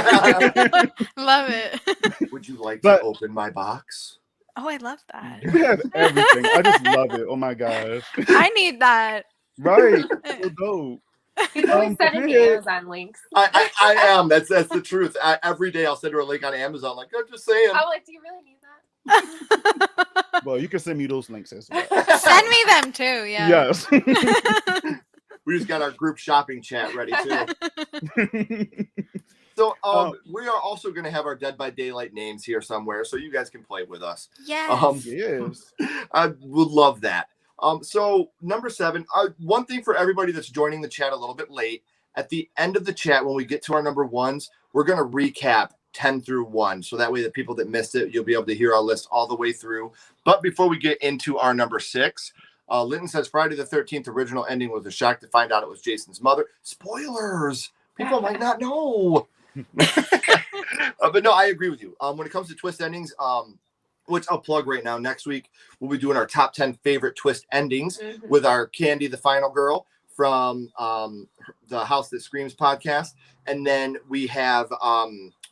it. Would you like But- to open my box? Oh, I love that. You have everything. I just love it. Oh my gosh. I need that. Right. So dope. He's always sending me Pinhead- Amazon links. I am. That's the truth. Every day I'll send her a link on Amazon. Like, I'm just saying. I'm like, do you really need that? Well, you can send me those links as well. Send me them too. Yeah. Yes. We just got our group shopping chat ready too. So we are also going to have our Dead by Daylight names here somewhere, so you guys can play with us. Yes. Yes. I would love that. So number 7, one thing for everybody that's joining the chat a little bit late, at the end of the chat, when we get to our number 1s, we're going to recap 10 through 1. So that way the people that missed it, you'll be able to hear our list all the way through. But before we get into our number 6, Linton says Friday the 13th original ending was a shock to find out it was Jason's mother. Spoilers. People might not know. But no, I agree with you. When it comes to twist endings, which I'll plug right now, next week we'll be doing our top 10 favorite twist endings with our Candy the Final Girl from the House That Screams podcast. And then we have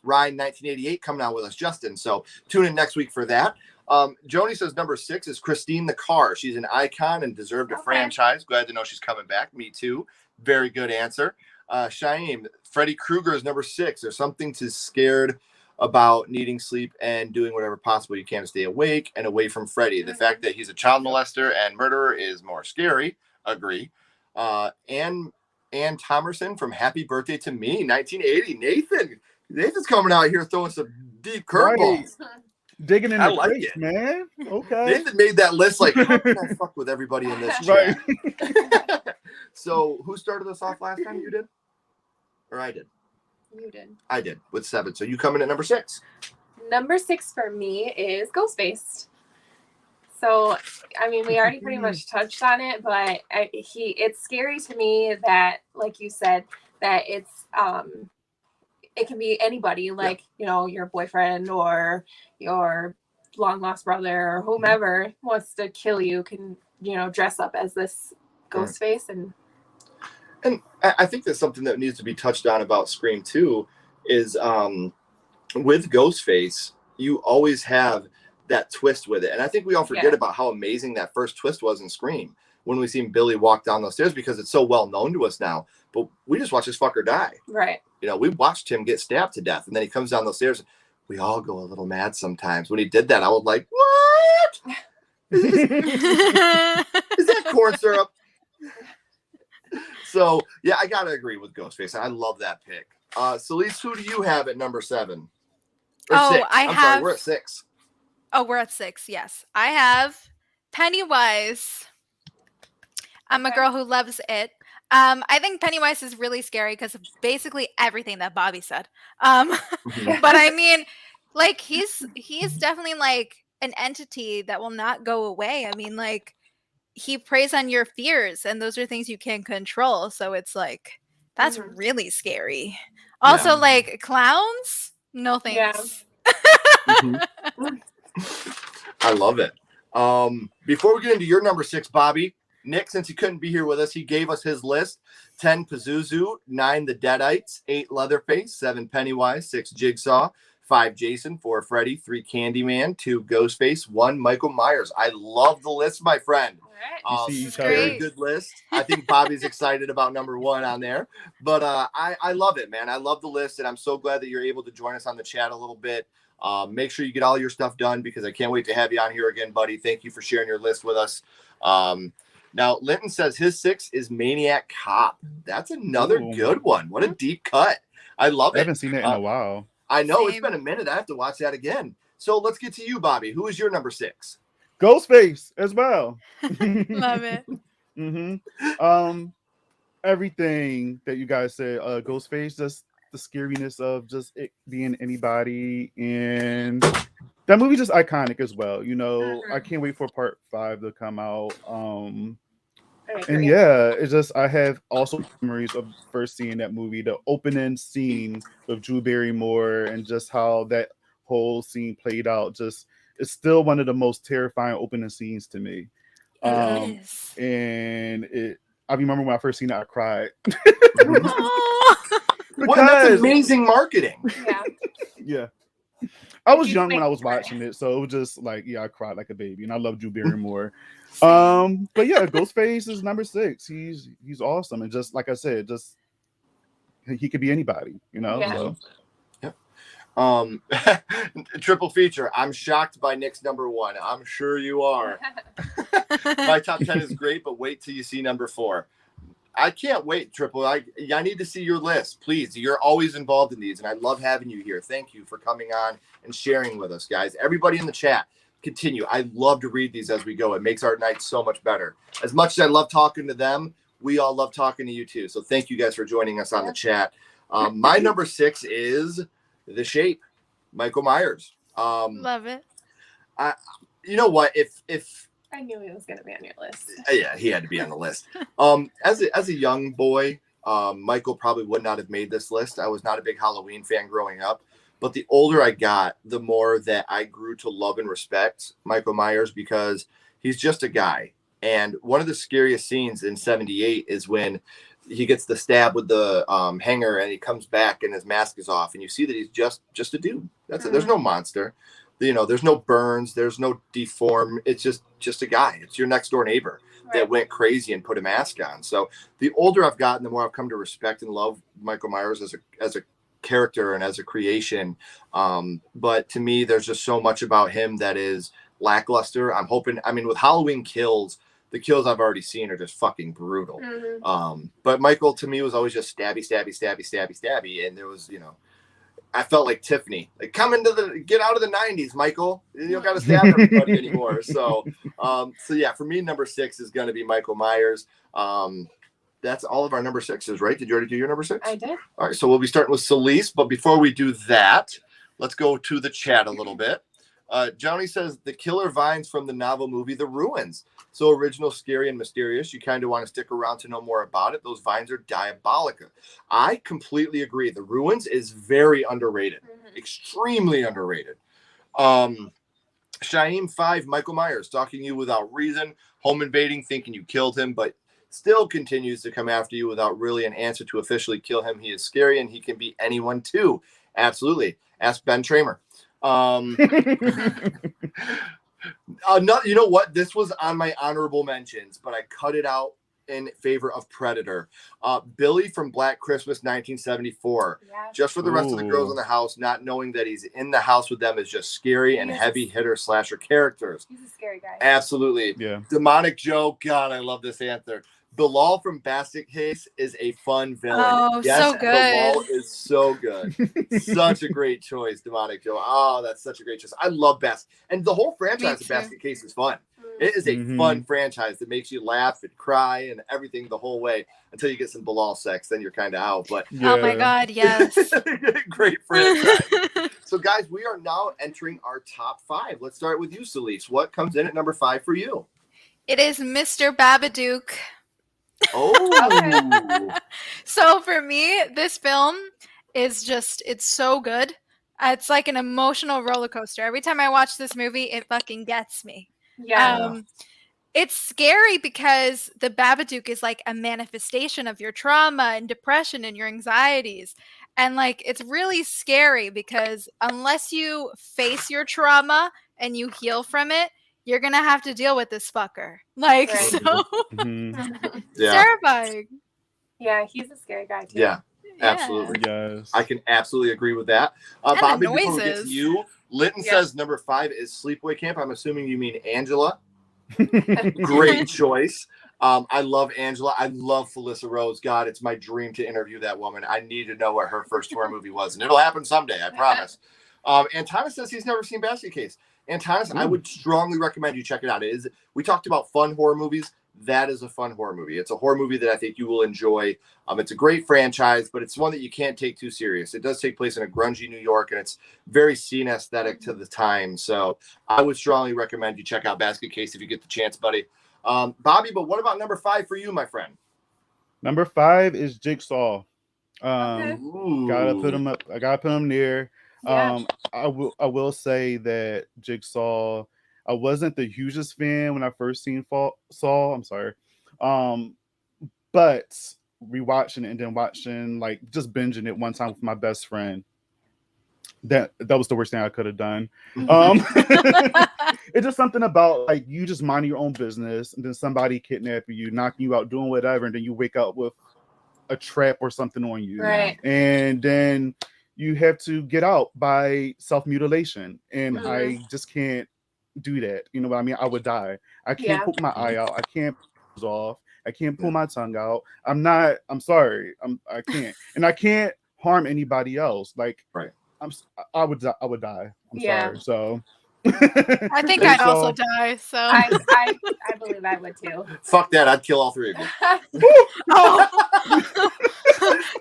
Ryan 1988 coming out with us, Justin. So tune in next week for that. Joni says number 6 is Christine the Car. She's an icon and deserved a franchise. Glad to know she's coming back. Me too. Very good answer. Shaim, Freddy Krueger is number 6. There's something to scared about needing sleep and doing whatever possible you can to stay awake and away from Freddy. The fact that he's a child molester and murderer is more scary. Agree. Ann Thomerson from Happy Birthday to Me, 1980. Nathan's coming out here throwing some deep curveballs. Right. Digging in I the like crates, it. man. Okay. Nathan made that list like, how can I fuck with everybody in this chat? Right. So who started us off last time? You did? Or I did? You did. I did with 7. So you come in at number 6. Number 6 for me is Ghostface. So, I mean, we already pretty much touched on it, but it's scary to me that, like you said, that it's it can be anybody, like, you know, your boyfriend or your long lost brother or whomever wants to kill you can, you know, dress up as this Ghostface And I think that's something that needs to be touched on about Scream 2 is with Ghostface, you always have that twist with it. And I think we all forget about how amazing that first twist was in Scream when we seen Billy walk down those stairs because it's so well known to us now. But we just watched this fucker die. Right. You know, we watched him get stabbed to death. And then he comes down those stairs. We all go a little mad sometimes. When he did that, I was like, what? Is that corn syrup? So yeah, I gotta agree with Ghostface. I love that pick. Celeste, who do you have at number 7? Or Oh, 6? I I'm sorry, have. we're at 6. Oh, we're at 6. Yes, I have Pennywise. I'm a Okay. girl who loves it. I think Pennywise is really scary because of basically everything that Bobby said. But I mean, like he's definitely like an entity that will not go away. I mean, like he preys on your fears, and those are things you can't control. So it's like that's Mhm. really scary. Also, Yeah. like clowns, no Yeah. thanks. I love it. Before we get into your number 6, Bobby, Nick, since he couldn't be here with us, he gave us his list: 10 Pazuzu, 9 the Deadites, 8 Leatherface, 7 Pennywise, 6 Jigsaw, 5 Jason, 4 Freddy, 3 Candyman, 2 Ghostface, 1 Michael Myers. I love the list, my friend. All right. You see each Very Great. good list. I think Bobby's excited about number 1 on there, but I love it, man. I love the list, and I'm so glad that you're able to join us on the chat a little bit. Make sure you get all your stuff done because I can't wait to have you on here again, buddy. Thank you for sharing your list with us. Now, Linton says his 6 is Maniac Cop. That's another Ooh. good one. What a deep cut. I love I it. haven't seen it in a while. I know it's Same. been a minute. I have to watch that again. So let's get to you, Bobby. Who is your number 6? Ghostface as well. Love it. Everything that you guys said, Ghostface, just the scariness of just it being anybody, and that movie just iconic as well. You know, I can't wait for part 5 to come out. And yeah, it's just I have also memories of first seeing that movie, the opening scene with Drew Barrymore, and just how that whole scene played out. Just it's still one of the most terrifying opening scenes to me. It is. And I remember when I first seen it, I cried. Aw. Well, that's amazing marketing. Yeah. Yeah. I was You young when make I was me cry. watching it, so it was just like, yeah, I cried like a baby, and I love Drew Barrymore. Same. But yeah, Ghostface is number 6. He's awesome, and just like I said, just he could be anybody, you know. Yeah. So Triple feature. I'm shocked by Nick's number 1. I'm sure you are. My top 10 is great, but wait till you see number 4. I can't wait, Triple. I need to see your list, please. You're always involved in these, and I love having you here. Thank you for coming on and sharing with us, guys. Everybody in the chat, continue. I love to read these as we go. It makes our night so much better. As much as I love talking to them, we all love talking to you too. So thank you guys for joining us on the chat. My number 6 is The Shape, Michael Myers. Love it. You know what? If I knew he was going to be on your list. yeah, he had to be on the list. As a young boy, Michael probably would not have made this list. I was not a big Halloween fan growing up, but the older I got, the more that I grew to love and respect Michael Myers because he's just a guy. And one of the scariest scenes in 78 is when he gets the stab with the hanger and he comes back and his mask is off, and you see that he's just a dude. That's it. There's no monster. You know, there's no burns, there's no deform. It's just a guy. It's your next door neighbor that went crazy and put a mask on. So the older I've gotten, the more I've come to respect and love Michael Myers as a character and as a creation. But to me, there's just so much about him that is lackluster. I'm hoping, I mean, with Halloween Kills, the kills I've already seen are just fucking brutal. But Michael to me was always just stabby. And there was, you know, I felt like Tiffany, like get out of the 90s, Michael. You don't got to stab everybody anymore. So yeah, for me, number 6 is going to be Michael Myers. That's all of our number 6s, right? Did you already do your number 6? I did. All right, so we'll be starting with Celeste, but before we do that, let's go to the chat a little bit. Johnny says the killer vines from the novel movie The Ruins. So original, scary, and mysterious. You kind of want to stick around to know more about it. Those vines are diabolical. I completely agree. The Ruins is very underrated, extremely underrated. Shaim 5, Michael Myers, stalking you without reason, home invading, thinking you killed him, but still continues to come after you without really an answer to officially kill him. He is scary, and he can be anyone too. Absolutely. Ask Ben Tramer. You know what? This was on my honorable mentions, but I cut it out in favor of Predator. Billy from Black Christmas 1974. Yeah. Just for the rest of the girls in the house, not knowing that he's in the house with them is just scary and heavy hitter slasher characters. He's a scary guy. Absolutely. Yeah. Demonic Joe. God, I love this answer. Bilal from Basket Case is a fun villain. Oh, yes, so good. Bilal is so good. Such a great choice, Demonic Joe. Oh, that's such a great choice. I love Basket. And the whole franchise of too. Basket Case is fun. It is a fun franchise that makes you laugh and cry and everything the whole way until you get some Bilal sex. Then you're kind of out. But Oh my God, yes. great franchise. So, guys, we are now entering our top 5. Let's start with you, Celise. What comes in at number 5 for you? It is Mr. Babadook. Oh. So for me, this film is it's so good. It's like an emotional roller coaster. Every time I watch this movie, it fucking gets me. Yeah. It's scary because the Babadook is like a manifestation of your trauma and depression and your anxieties. And like, it's really scary because unless you face your trauma and you heal from it, you're going to have to deal with this fucker. Like, Right. so it's terrifying. Yeah, he's a scary guy too. Yeah, absolutely. Yes. I can absolutely agree with that. And Bobby, the before we get to noises. you, Litton says number 5 is Sleepaway Camp. I'm assuming you mean Angela. Great choice. I love Angela. I love Felissa Rose. God, it's my dream to interview that woman. I need to know what her first horror movie was, and it'll happen someday, I promise. Antanas says he's never seen Basket Case. Antanas, I would strongly recommend you check it out. We talked about fun horror movies. That is a fun horror movie. It's a horror movie that I think you will enjoy. It's a great franchise, but it's one that you can't take too serious. It does take place in a grungy New York, and it's very scene aesthetic to the time. So I would strongly recommend you check out Basket Case if you get the chance, buddy. Bobby, but what about number 5 for you, my friend? Number 5 is Jigsaw. Gotta put him up. I gotta put him there. Yeah. I will say that Jigsaw, I wasn't the hugest fan when I first seen Saw. I'm sorry. But rewatching it and then watching, like, just binging it one time with my best friend, that was the worst thing I could have done. It's just something about, like, you just minding your own business and then somebody kidnapping you, knocking you out, doing whatever, and then you wake up with a trap or something on you. Right. And then you have to get out by self-mutilation. And I just can't do that. You know what I mean? I would die. I can't poke my eye out. I can't pull off. I can't pull my tongue out. I'm sorry. I can't. And I can't harm anybody else. Like, I would die. I'm sorry. So I think I'd also die. So I believe I would too. Fuck that. I'd kill all 3 of you.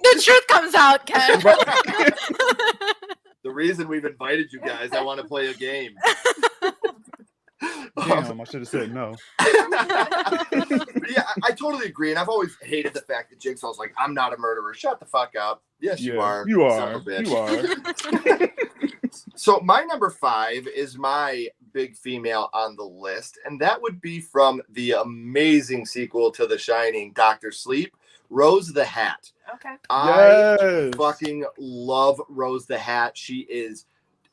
The truth comes out, Ken. The reason we've invited you guys, I want to play a game. Damn, I should have said no. Yeah, I totally agree. And I've always hated the fact that Jigsaw's like, I'm not a murderer. Shut the fuck up. Yes, you are. You Son are. of a bitch. You are. So my number 5 is my big female on the list. And that would be from the amazing sequel to The Shining, Dr. Sleep, Rose the Hat. Okay. I fucking love Rose the Hat. She is,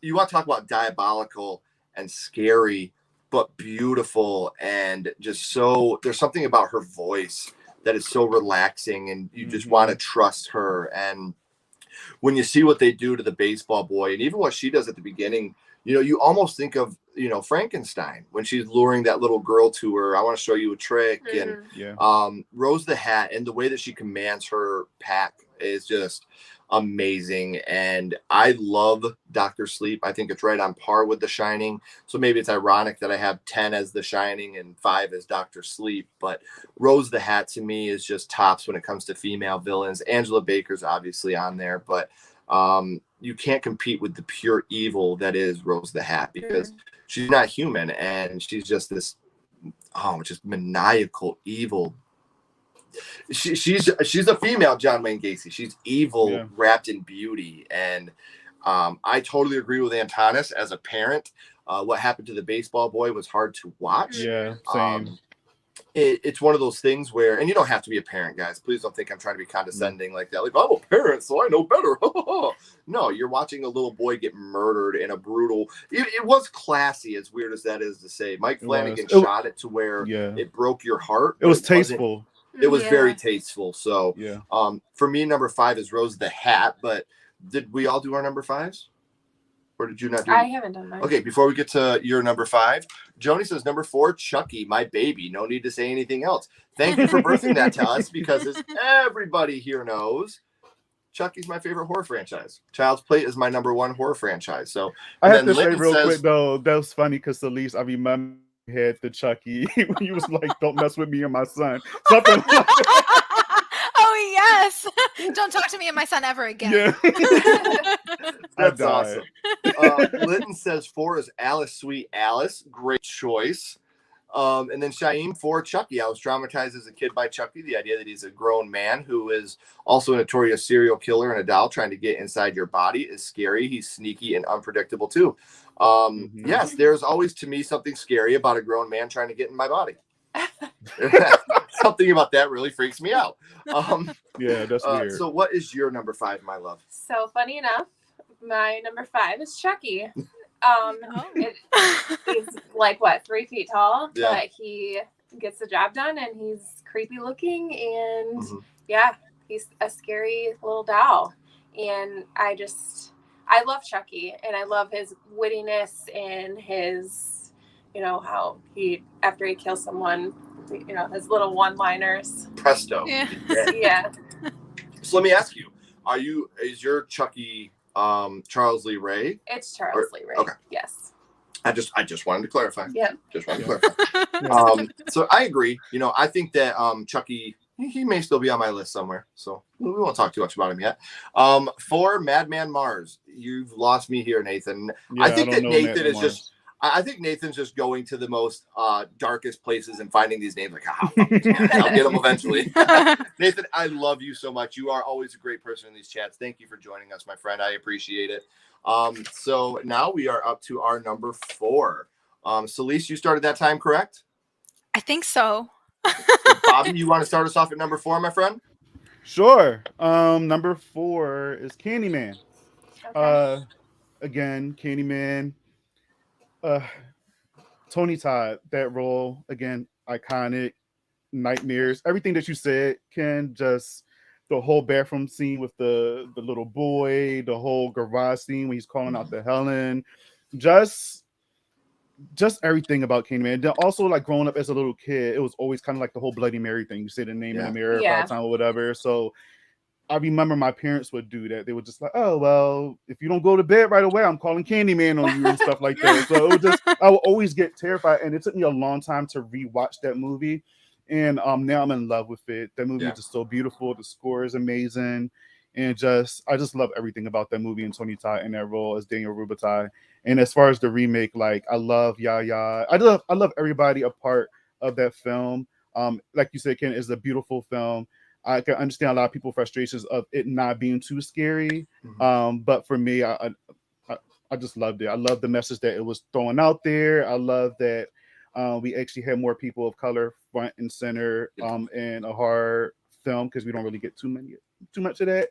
you want to talk about diabolical and scary, but beautiful, and just so, there's something about her voice that is so relaxing, and you just want to trust her. And when you see what they do to the baseball boy, and even what she does at the beginning, you know, you almost think of, you know, Frankenstein when she's luring that little girl to her. I want to show you a trick. And Rose the Hat, and the way that she commands her pack is just amazing. And I love Dr. Sleep. I think it's right on par with The Shining. So maybe it's ironic that I have 10 as The Shining and 5 as Dr. Sleep. But Rose the Hat to me is just tops when it comes to female villains. Angela Baker's obviously on there, but you can't compete with the pure evil that is Rose the Hat, because she's not human, and she's just this just maniacal evil. She's a female John Wayne Gacy. She's evil wrapped in beauty. And I totally agree with Antanas as a parent. What happened to the baseball boy was hard to watch. Yeah, same. It's one of those things where, and you don't have to be a parent, guys. Please don't think I'm trying to be condescending like that. Like, I'm a parent, so I know better. No, you're watching a little boy get murdered in a brutal. It was classy, as weird as that is to say. Mike Flanagan shot it to where it broke your heart. It was tasteful. It was very tasteful. So, yeah. For me, number 5 is Rose the Hat. But did we all do our number 5s? Or did you not do I haven't done mine. Okay, before we get to your number 5, Joni says number 4, Chucky, my baby. No need to say anything else. Thank you for birthing that to us, because as everybody here knows, Chucky's my favorite horror franchise. Child's Play is my number 1 horror franchise. So I have to say Linton real says, quick though, that was funny because Elise, I remember you had the Chucky when you was like, "Don't mess with me and my son." Something like that. Oh yes! Don't talk to me and my son ever again. Yeah. that's died. awesome. Linton says 4 is Alice, Sweet Alice. Great choice. And then Shaim, 4, Chucky. I was traumatized as a kid by Chucky. The idea that he's a grown man who is also a notorious serial killer and a doll trying to get inside your body is scary. He's sneaky and unpredictable too. Yes, there's always to me something scary about a grown man trying to get in my body. Something about that really freaks me out. Yeah, that's weird. So what is your number 5, my love? So funny enough, my number 5 is Chucky. He's like what, 3 feet tall, Yeah. but he gets the job done, and he's creepy looking, and yeah, he's a scary little doll. And I love Chucky, and I love his wittiness and his, how he, after he kills someone, his little one-liners. Presto. Yeah. Yeah. So let me ask you, is your Chucky Charles Lee Ray? It's Charles Lee Ray. Okay. Yes. I just wanted to clarify. Yep. Just wanted to clarify. So I agree. I think that Chucky, he may still be on my list somewhere. So we won't talk too much about him yet. 4, Madman Mars. You've lost me here, Nathan. Yeah, I think that know Nathan Madman is Mars. just. I think Nathan's just going to the most darkest places and finding these names like, I'll get them eventually. Nathan, I love you so much. You are always a great person in these chats. Thank you for joining us, my friend. I appreciate it. So now we are up to our number 4. Celeste, you started that time, correct? I think so. Bobby, you want to start us off at number 4, my friend? Sure. Number 4 is Candyman. Okay. Again, Candyman. Tony Todd, that role, again, iconic, nightmares, everything that you said. Ken, just the whole bathroom scene with the little boy, the whole garage scene when he's calling out to Helen, just everything about Candyman. And then also, like, growing up as a little kid, it was always kind of like the whole Bloody Mary thing. You say the name in the mirror 5 times or whatever. So I remember my parents would do that. They would just like, "Oh, well, if you don't go to bed right away, I'm calling Candyman on you," and stuff like that. So it was just, I would always get terrified. And it took me a long time to rewatch that movie. And now I'm in love with it. That movie is just so beautiful. The score is amazing. And I just love everything about that movie and Tony Todd in that role as Daniel Rubatai. And as far as the remake, like, I love Yaya. I love everybody a part of that film. Like you said, Ken, it's a beautiful film. I can understand a lot of people's frustrations of it not being too scary. But for me, I just loved it. I love the message that it was throwing out there. I love that we actually had more people of color front and center in a horror film, because we don't really get too much of that.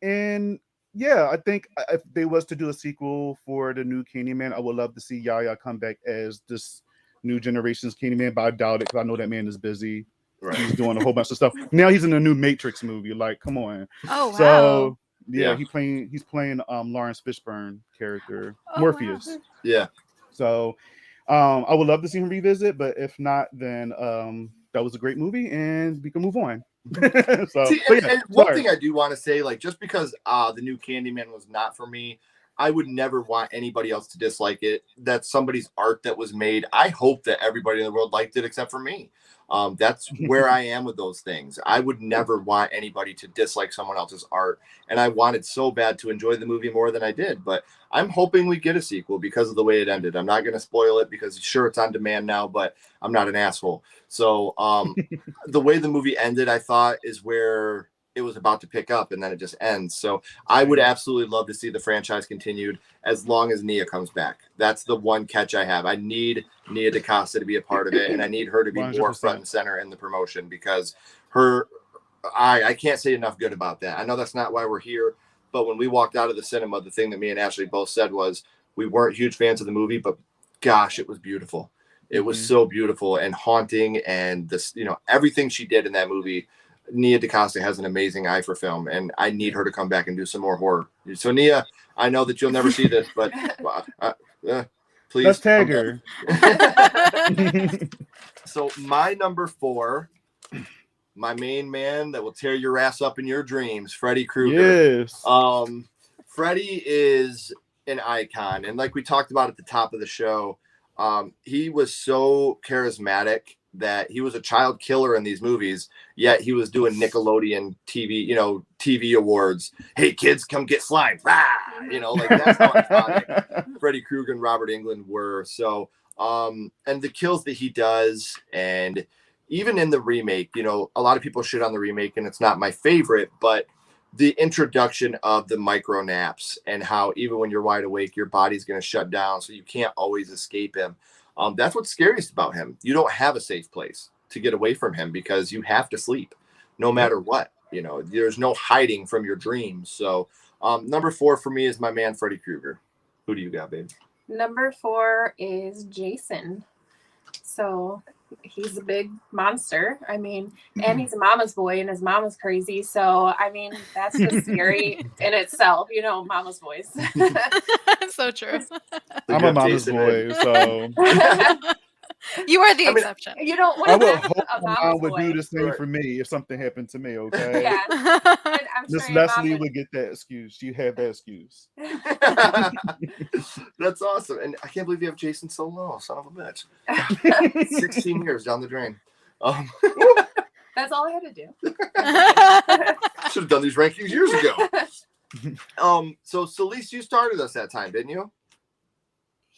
And yeah, I think if they was to do a sequel for the new Candyman, I would love to see Yaya come back as this new generation's Candyman, but I doubt it because I know that man is busy. Right. He's doing a whole bunch of stuff. Now he's in a new Matrix movie. Like, come on. Oh, wow. So yeah, he's playing Lawrence Fishburne character, Morpheus. Wow. Yeah. So I would love to see him revisit, but if not, then that was a great movie and we can move on. And one thing I do want to say, like, just because the new Candyman was not for me, I would never want anybody else to dislike it. That's somebody's art that was made. I hope that everybody in the world liked it except for me. That's where I am with those things. I would never want anybody to dislike someone else's art. And I wanted so bad to enjoy the movie more than I did. But I'm hoping we get a sequel because of the way it ended. I'm not going to spoil it because sure, it's on demand now, but I'm not an asshole. So the way the movie ended, I thought, is where it was about to pick up, and then it just ends. So I would absolutely love to see the franchise continued as long as Nia comes back. That's the one catch I have. I need Nia DaCosta to be a part of it, and I need her to be 100%. More front and center in the promotion because I can't say enough good about that. I know that's not why we're here, but when we walked out of the cinema, the thing that me and Ashley both said was we weren't huge fans of the movie, but gosh, it was beautiful. It was so beautiful and haunting, and this, everything she did in that movie Nia DaCosta has an amazing eye for film, and I need her to come back and do some more horror. So Nia, I know that you'll never see this, but please. Let's tag her. So my number 4, my main man that will tear your ass up in your dreams, Freddy Krueger. Yes. Freddy is an icon, and like we talked about at the top of the show, he was so charismatic that he was a child killer in these movies, yet he was doing Nickelodeon TV awards. Hey kids, come get slime. Rah! Like that's how iconic Freddy Krueger and Robert Englund were. So, and the kills that he does, and even in the remake, a lot of people shit on the remake, and it's not my favorite, but the introduction of the micro naps and how even when you're wide awake, your body's going to shut down, so you can't always escape him. That's what's scariest about him. You don't have a safe place to get away from him because you have to sleep no matter what. There's no hiding from your dreams. So number 4 for me is my man, Freddy Krueger. Who do you got, babe? Number 4 is Jason. So he's a big monster. I mean, and he's a mama's boy, and his mama's crazy. So, I mean, that's just scary in itself, mama's boys. So true. I'm a mama's boy, so you are the exception. You don't want I to would have hope a my mama's mom would boy. do the same Right. for me if something happened to me. Okay. Yeah. And I'm Miss sure your mom Leslie would- would get that excuse. She had that excuse. That's awesome. And I can't believe you have Jason so low, son of a bitch. 16 years down the drain. That's all I had to do. Should have done these rankings years ago. So Celeste, you started us that time, didn't you?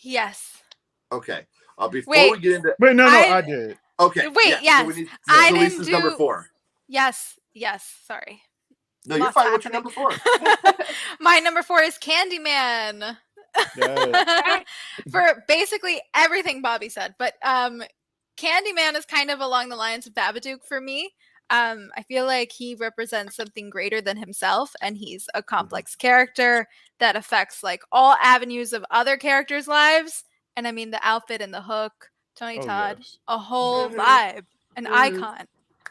Yes. Okay. Before Wait. we get into Wait, no, I- I did. okay. Wait, yeah, yes. So we need, I Celeste didn't is number do- 4. Yes. Sorry. No, you're Lots fine. What's your happening. number 4? My number 4 is Candyman. Yes. For basically everything Bobby said, but Candyman is kind of along the lines of Babadook for me. I feel like he represents something greater than himself, and he's a complex character that affects like all avenues of other characters' lives. And I mean, the outfit and the hook, Tony Oh, Todd, yes. a whole vibe, an icon.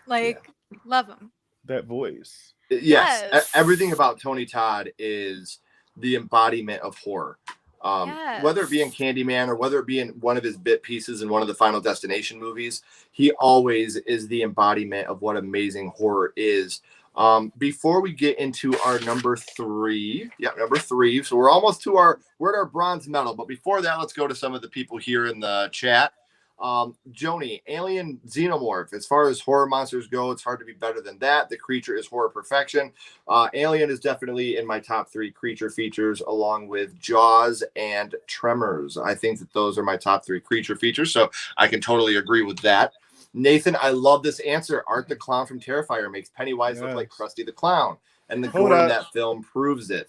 Like, love him. That voice. Yes. Yes. Everything about Tony Todd is the embodiment of horror. Whether it be in Candyman or whether it be in one of his bit pieces in one of the Final Destination movies, he always is the embodiment of what amazing horror is. Before we get into our number 3, so we're almost we're at our bronze medal, but before that, let's go to some of the people here in the chat. Joni, Alien Xenomorph. As far as horror monsters go, it's hard to be better than that. The creature is horror perfection. Alien is definitely in my top 3 creature features, along with Jaws and Tremors. I think that those are my top 3 creature features, so I can totally agree with that. Nathan, I love this answer. Art the Clown from Terrifier makes Pennywise look like Krusty the Clown, and the Hold gore in up. that film proves it.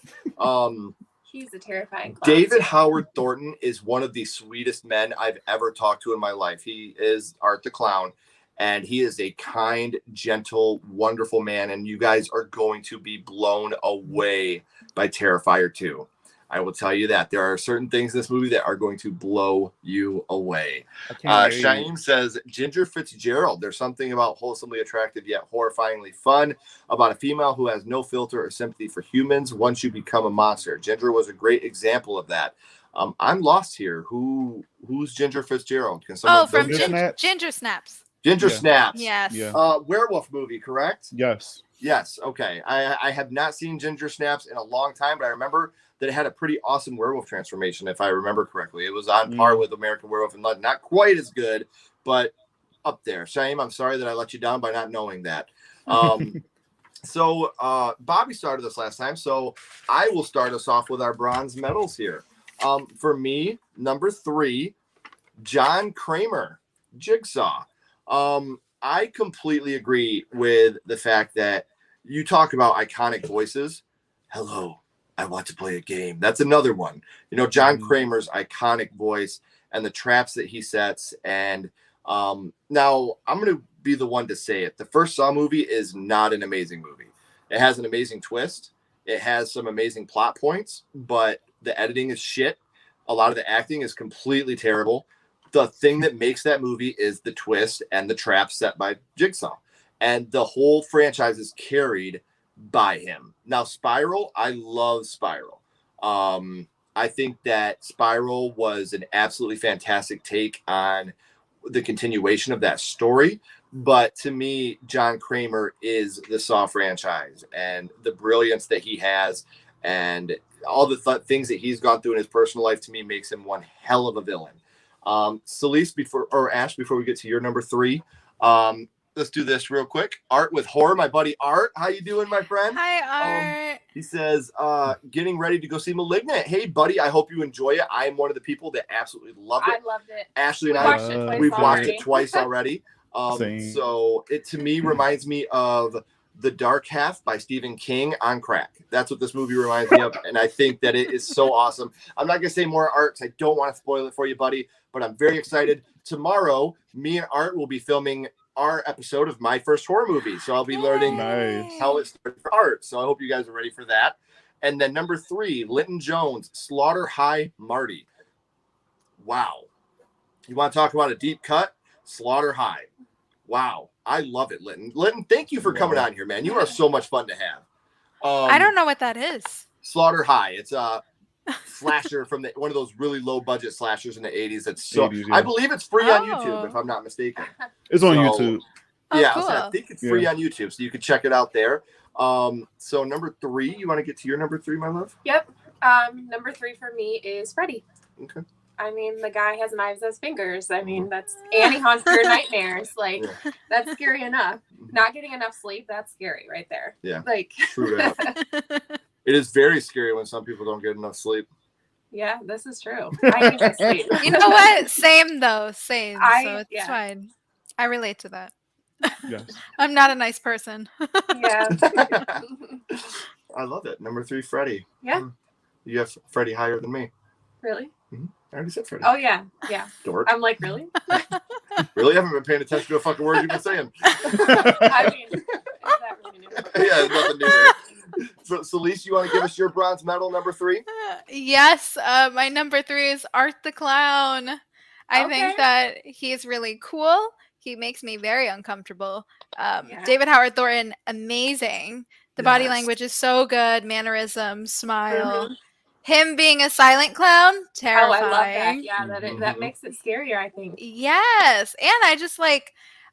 He's a terrifying clown. David Howard Thornton is one of the sweetest men I've ever talked to in my life. He is Art the Clown, and he is a kind, gentle, wonderful man, and you guys are going to be blown away by Terrifier 2. I will tell you that. There are certain things in this movie that are going to blow you away. I can't wait. Shaim says, Ginger Fitzgerald. There's something about wholesomely attractive yet horrifyingly fun about a female who has no filter or sympathy for humans once you become a monster. Ginger was a great example of that. I'm lost here. Who's Ginger Fitzgerald? Can someone From Ginger Snaps? Ginger Snaps. Ginger Yeah. Snaps. Yes. Yeah. Werewolf movie, correct? Yes. Yes. Okay. I have not seen Ginger Snaps in a long time, but I remember that it had a pretty awesome werewolf transformation, if I remember correctly. It was on par with American Werewolf in London. Not quite as good, but up there. Shame. I'm sorry that I let you down by not knowing that. So Bobby started this last time, so I will start us off with our bronze medals here. For me, number 3, John Kramer, Jigsaw. I completely agree with the fact that you talk about iconic voices. Hello, I want to play a game. That's another one. John Kramer's iconic voice and the traps that he sets. And now I'm going to be the one to say it. The first Saw movie is not an amazing movie. It has an amazing twist. It has some amazing plot points, but the editing is shit. A lot of the acting is completely terrible. The thing that makes that movie is the twist and the trap set by Jigsaw. and the whole franchise is carried by him. Now, Spiral, I love Spiral. I think that Spiral was an absolutely fantastic take on the continuation of that story. But to me, John Kramer is the Saw franchise, and the brilliance that he has and all the things that he's gone through in his personal life, to me, makes him one hell of a villain. Celeste, Ash, before we get to your number 3, let's do this real quick. Art with horror, my buddy Art. How you doing, my friend? Hi, Art. He says, getting ready to go see Malignant. Hey, buddy, I hope you enjoy it. I am one of the people that absolutely loved it. I loved it. Ashley and We've watched it twice already. Same. So it, to me, reminds me of The Dark Half by Stephen King on crack. That's what this movie reminds me of, and I think that it is so awesome. I'm not going to say more, Art, because I don't want to spoil it for you, buddy, but I'm very excited. Tomorrow, me and Art will be filming our episode of My First Horror Movie, so I'll be learning how it started for Art, so I hope you guys are ready for that. And then number 3, Linton Jones, Slaughter High Marty. Wow. You want to talk about a deep cut? Slaughter High. Wow. I love it, Linton. Linton, thank you for coming on here, man. You are so much fun to have. I don't know what that is. Slaughter High. It's a slasher from one of those really low budget slashers in the 80s. That's so 80s, yeah. I believe it's free on YouTube, if I'm not mistaken. It's on YouTube. Oh, Yeah, cool. I think it's free on YouTube, so you can check it out there. So number 3, you want to get to your number 3, my love? Yep. Number 3 for me is Freddy. Okay. I mean, the guy has knives as fingers. I mean, that's Annie haunts your nightmares. Like, that's scary enough. Not getting enough sleep, that's scary right there. Yeah. Like, True that. It is very scary when some people don't get enough sleep. yeah, this is true. I need to sleep. You know what? Same though. Same. So it's yeah. fine. I relate to that. Yes. I'm not a nice person. Yeah. I love it. Number 3, Freddy. Yeah. You have Freddy higher than me. Really? I already said Freddy. Oh, yeah. Yeah. Dork. I'm like, really? Really? I haven't been paying attention to a fucking word you've been saying. I mean, is that really new? Yeah, it's nothing new there. So, Celeste, you want to give us your bronze medal, number 3? Yes. My number 3 is Art the Clown. I Okay. think that he's really cool. He makes me very uncomfortable. Yeah. David Howard Thornton, amazing. The body Yes. language is so good. Mannerisms, smile. Him being a silent clown, terrifying. Oh, I love that. Yeah, that makes it scarier, I think. Yes. And I just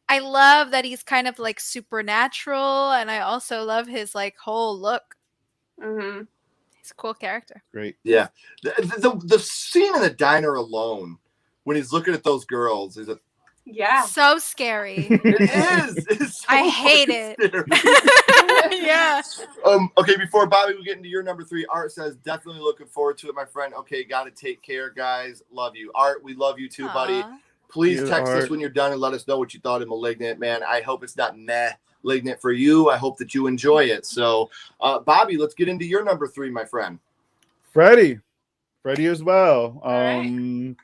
I love that he's kind of like supernatural. And I also love his like whole look. Mm-hmm. He's a cool character. Great. Yeah. The scene in the diner alone, when he's looking at those girls, is Yeah. So scary. it is. It's so I hate fucking it. scary. Yeah. Okay, before Bobby, we get into your number 3. Art says, definitely looking forward to it, my friend. Okay, got to take care, guys. Love you. Art, we love you too, buddy. Aw. Please You, text us Art. when you're done and let us know what you thought of Malignant, man. I hope it's not malignant for you. I hope that you enjoy it. So, Bobby, let's get into your number 3, my friend. Freddy as well. right.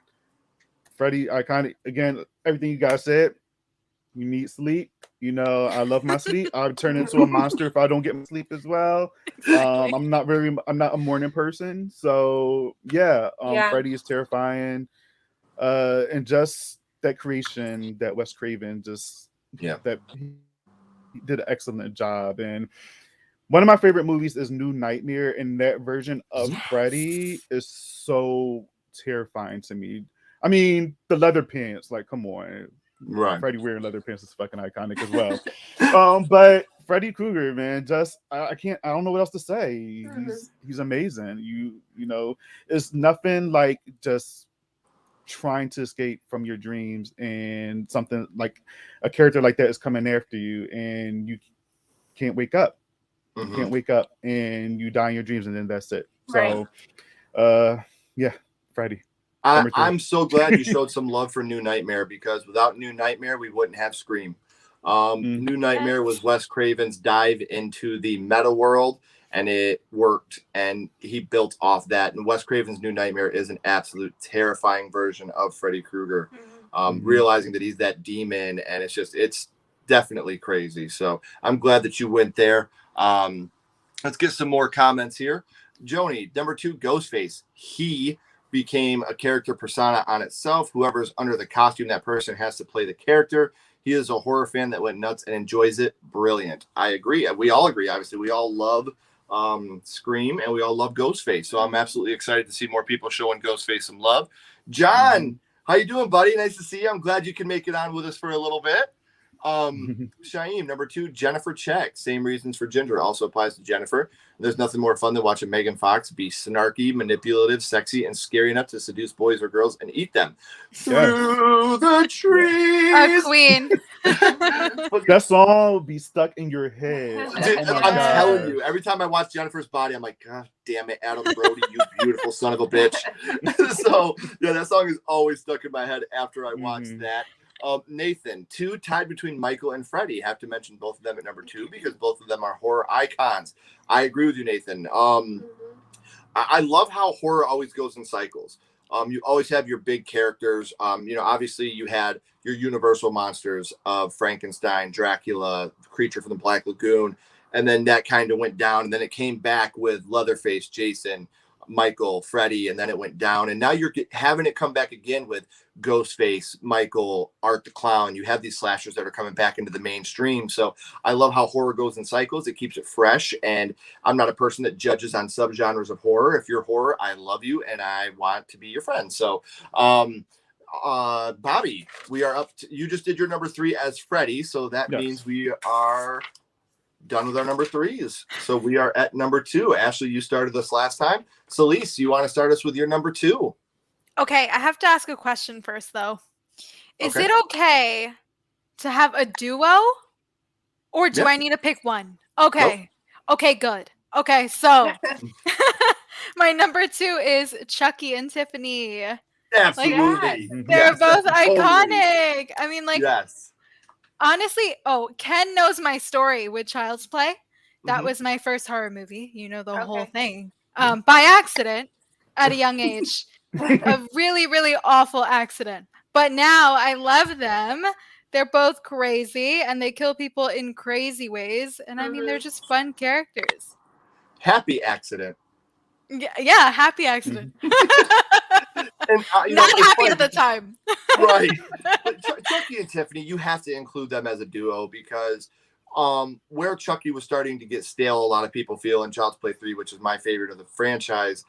Freddy, I kind of, again, everything you guys said. You need sleep. You know, I love my sleep. I would turn into a monster if I don't get my sleep as well. I'm not a morning person. So yeah, Freddy is terrifying. And just that creation that Wes Craven that he did an excellent job. And one of my favorite movies is New Nightmare, and that version of Freddy is so terrifying to me. I mean, the leather pants, like, come on. Right. Freddy wearing leather pants is fucking iconic as well. But Freddy Krueger, man, just I don't know what else to say. He's amazing. You know, it's nothing like just trying to escape from your dreams and something like a character like that is coming after you and you can't wake up. You can't wake up and you die in your dreams and then that's it. So yeah, Freddy. I'm so glad you showed some love for New Nightmare, because without New Nightmare, we wouldn't have Scream. New Nightmare was Wes Craven's dive into the meta world, and it worked, and he built off that. And Wes Craven's New Nightmare is an absolute terrifying version of Freddy Krueger, realizing that he's that demon, and it's definitely crazy. So I'm glad that you went there. Let's get some more comments here. Joni, number 2, Ghostface. He became a character persona on itself. Whoever's under the costume, that person has to play the character. He is a horror fan that went nuts and enjoys it. Brilliant. I agree. We all agree. Obviously, we all love Scream and we all love Ghostface. So I'm absolutely excited to see more people showing Ghostface some love. John, how you doing, buddy? Nice to see you. I'm glad you can make it on with us for a little bit. Shaim, number 2, Jennifer Check. Same reasons for Ginger. Also applies to Jennifer. There's nothing more fun than watching Megan Fox be snarky, manipulative, sexy, and scary enough to seduce boys or girls and eat them. Through the trees. Our queen. That song will be stuck in your head. Dude, Oh my I'm God. telling you, every time I watch Jennifer's body, I'm like, God damn it, Adam Brody, you beautiful son of a bitch. So, yeah, that song is always stuck in my head after I watch that. Nathan, 2 tied between Michael and Freddie. Have to mention both of them at number 2 because both of them are horror icons. I agree with you, Nathan. I love how horror always goes in cycles. You always have your big characters. Obviously you had your universal monsters of Frankenstein, Dracula, Creature from the Black Lagoon, and then that kind of went down, and then it came back with Leatherface, Jason, Michael, Freddie, and then it went down, and now you're having it come back again with Ghostface, Michael, Art the Clown. You have these slashers that are coming back into the mainstream. So I love how horror goes in cycles. It keeps it fresh, and I'm not a person that judges on subgenres of horror. If you're horror, I love you and I want to be your friend. So Bobby, we are up to, you just did your number 3 as Freddie, so that means we are done with our number 3s. So we are at number 2. Ashley, you started this last time. Celise, you want to start us with your number 2? Okay, I have to ask a question first, though. Is Okay. it okay to have a duo, or do Yep. I need to pick one? Okay. Okay, good. Okay, so my number 2 is Chucky and Tiffany. Absolutely. They're Yes, both totally. iconic. I mean, like, Yes. honestly, Ken knows my story with Child's Play. That was my first horror movie. You know the whole thing. By accident at a young age. A really, really awful accident. But now I love them. They're both crazy and they kill people in crazy ways. And I mean, they're just fun characters. Happy accident. Yeah, happy accident. And, Not it's happy funny at the time. right. But Chucky and Tiffany, you have to include them as a duo because where Chucky was starting to get stale, a lot of people feel in Child's Play 3, which is my favorite of the franchise.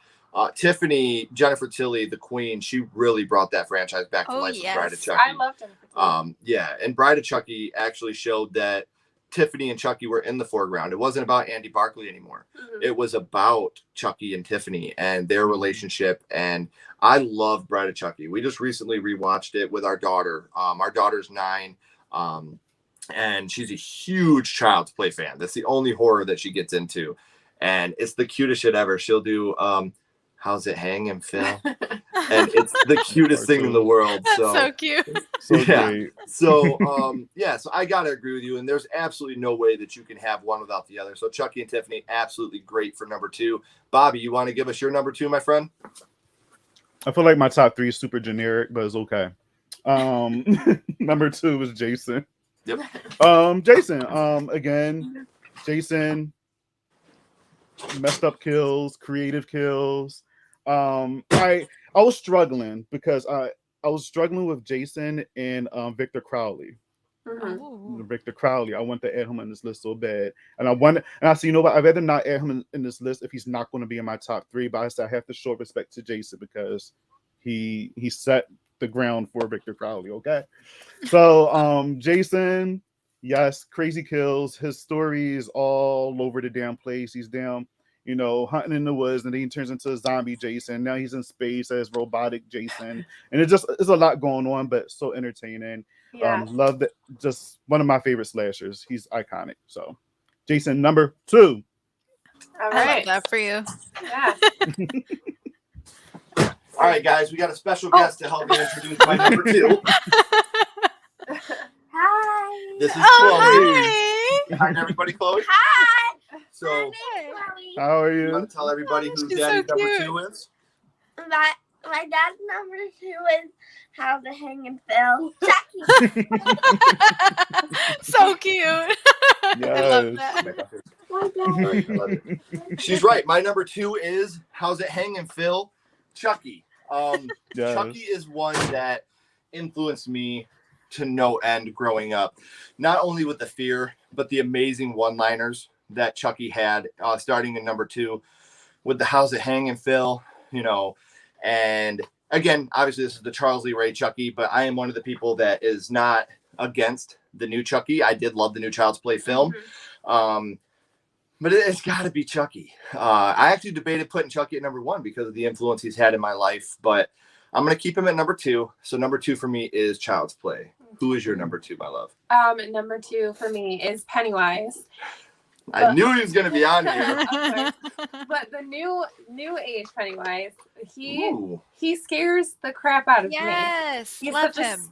Tiffany, Jennifer Tilly, the queen, she really brought that franchise back to life with Bride of Chucky. I love Jennifer Tilly. Yeah, and Bride of Chucky actually showed that Tiffany and Chucky were in the foreground. It wasn't about Andy Barkley anymore. It was about Chucky and Tiffany and their relationship. And I love Bride of Chucky. We just recently rewatched it with our daughter. Our daughter's 9. And she's a huge Child's Play fan. That's the only horror that she gets into. And it's the cutest shit ever. She'll do How's It Hanging, Phil? And it's the cutest thing in the world. That's so cute. So great. great. So so I gotta agree with you. And there's absolutely no way that you can have one without the other. So Chucky and Tiffany, absolutely great for number 2. Bobby, you want to give us your number 2, my friend? I feel like my top 3 is super generic, but it's okay. Number 2 is Jason. Yep. Jason. Again, Jason. Messed up kills, creative kills. I was struggling because I was struggling with Jason and Victor Crowley. Victor Crowley, I want to add him on this list so bad, and I said, you know what? I'd rather not add him in this list if he's not going to be in my top 3. But I said I have to show respect to Jason because he set the ground for Victor Crowley. Okay, so Jason. Yes, crazy kills. His story is all over the damn place. He's down, hunting in the woods, and then he turns into a zombie Jason. Now he's in space as robotic Jason, and it's a lot going on, but so entertaining. Yeah. Love that. Just one of my favorite slashers. He's iconic. So, Jason, number 2. All I right. love that for you. Yeah. All right, guys, we got a special guest to help me introduce my number 2. Hi. This is Chloe. Hi. Hi, everybody, Chloe. Hi. So, How are you you? want to tell everybody who She's Daddy's so number cute. 2 is? My dad's number 2 is How the Hanging Fell. Chucky. So cute. I love Yes. that. My dad. All right, I love it. She's right. My number 2 is How's It Hanging, Phil? Chucky. Yes. Chucky is one that influenced me to no end growing up, not only with the fear, but the amazing one-liners that Chucky had, starting in number 2 with the how's it hanging, Phil, and again, obviously this is the Charles Lee Ray Chucky, but I am one of the people that is not against the new Chucky. I did love the new Child's Play film. But it's got to be Chucky. I actually debated putting Chucky at number 1 because of the influence he's had in my life, but I'm going to keep him at number 2. So number 2 for me is Child's Play. Who is your number 2, my love? Number 2 for me is Pennywise. I knew he was going to be on here. But the new age Pennywise, he scares the crap out of me. Yes, He's love him.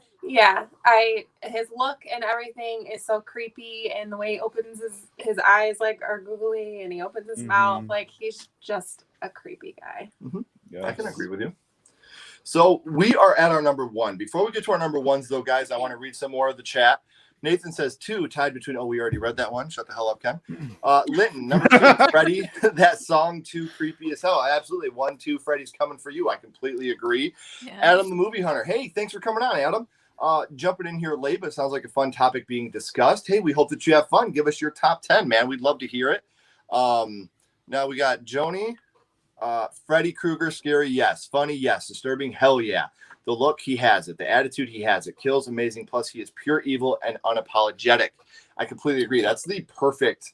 His look and everything is so creepy, and the way he opens his eyes like are googly, and he opens his mouth like he's just a creepy guy. Yes. I can agree with you. So we are at our number 1. Before we get to our number 1s, though, guys, I want to read some more of the chat. Nathan says 2, tied between. Oh, we already read that one. Shut the hell up, Ken. Linton, number 2, Freddie. That song, too creepy as hell. Absolutely. 1, 2, Freddie's coming for you. I completely agree. Yes. Adam, the movie hunter. Hey, thanks for coming on, Adam. Jumping in here late, but it sounds like a fun topic being discussed. Hey, we hope that you have fun. Give us your top 10, man. We'd love to hear it. Now we got Joni. Freddy Krueger, scary, yes. Funny, yes. Disturbing, hell yeah. The look, he has it. The attitude, he has it. Kills, amazing. Plus, he is pure evil and unapologetic. I completely agree. That's the perfect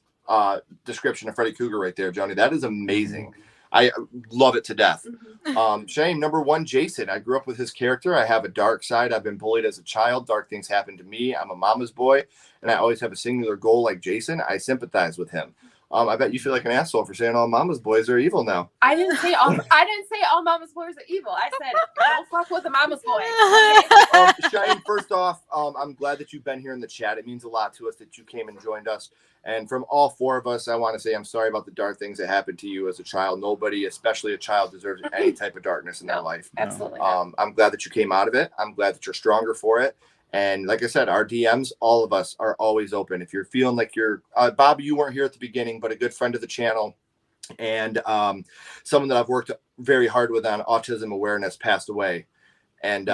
description of Freddy Krueger right there, Joni. That is amazing. I love it to death. Shane, number 1, Jason. I grew up with his character. I have a dark side. I've been bullied as a child. Dark things happen to me. I'm a mama's boy, and I always have a singular goal like Jason. I sympathize with him. I bet you feel like an asshole for saying all mama's boys are evil now. I didn't say all mama's boys are evil. I said don't fuck with a mama's boy. Shane, first off, I'm glad that you've been here in the chat. It means a lot to us that you came and joined us. And from all 4 of us, I want to say I'm sorry about the dark things that happened to you as a child. Nobody, especially a child, deserves any type of darkness in their life. Absolutely. I'm glad that you came out of it. I'm glad that you're stronger for it. And like I said, our DMs, all of us are always open. If you're feeling like you're, Bobby, you weren't here at the beginning, but a good friend of the channel and someone that I've worked very hard with on autism awareness passed away. And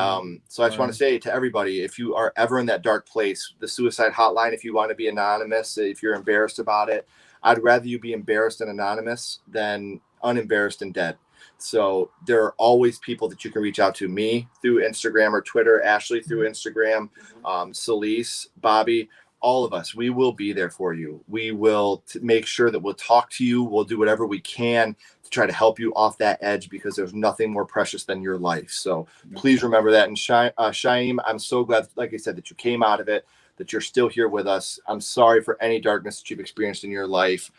so I just want to say to everybody, if you are ever in that dark place, the suicide hotline, if you want to be anonymous, if you're embarrassed about it, I'd rather you be embarrassed and anonymous than unembarrassed and dead. So there are always people that you can reach out to, me through Instagram or Twitter, Ashley through Instagram, Celise, Bobby, all of us. We will be there for you. We will make sure that we'll talk to you. We'll do whatever we can to try to help you off that edge because there's nothing more precious than your life. So please remember that. And Shaim, I'm so glad, like I said, that you came out of it, that you're still here with us. I'm sorry for any darkness that you've experienced in your life.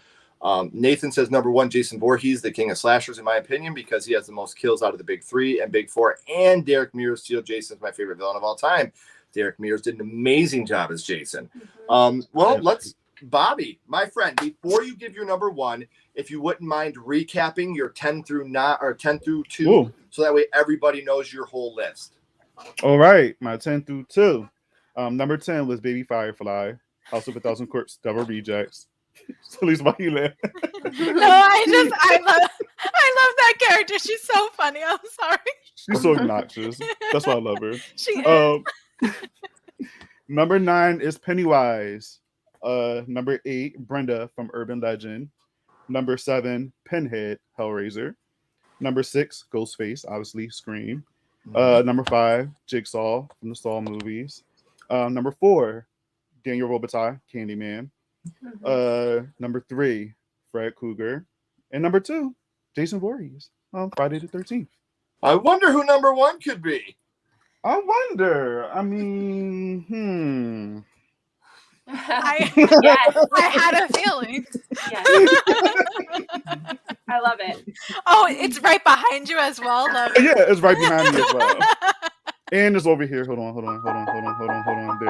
Nathan says number 1, Jason Voorhees, the king of slashers, in my opinion, because he has the most kills out of the big 3 and big 4. And Derek Mears, Jason's my favorite villain of all time. Derek Mears did an amazing job as Jason. Let's, Bobby, my friend, before you give your number 1, if you wouldn't mind recapping your 10 through 2, so that way everybody knows your whole list. All right, my 10 through 2. Number 10 was Baby Firefly, House of a Thousand Corpses, Devil Rejects. At least why you laugh. No, I love that character. She's so funny. I'm sorry. She's so obnoxious. That's why I love her. She is. Number 9 is Pennywise. Number 8, Brenda from Urban Legend. Number 7, Pinhead, Hellraiser. Number 6, Ghostface, obviously Scream. Number 5, Jigsaw from the Saw movies. Number 4, Daniel Robitaille, Candyman. Number 3, Fred Krueger. And number 2, Jason Voorhees, Friday the 13th. I wonder who number 1 could be. I wonder. I mean, I had a feeling. Yes. I love it. Oh, it's right behind you as well. Love it. Yeah, it's right behind me as well. And it's over here. Hold on. There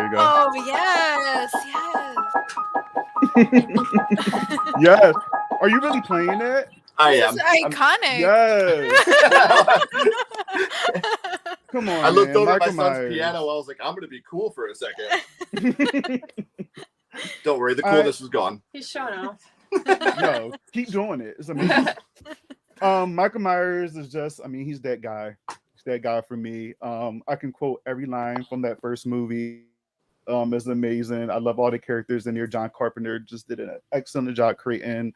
you go. Oh, yes. Yes. Are you really playing that? I am. It's iconic. Yes. Come on. I looked over at my Michael son's Myers. piano. I was like, I'm going to be cool for a second. Don't worry. The coolness is gone. He's showing off. No, keep doing it. It's amazing. Michael Myers is just, he's that guy. He's that guy for me. I can quote every line from that first movie. is amazing. I love all the characters in there. John Carpenter just did an excellent job creating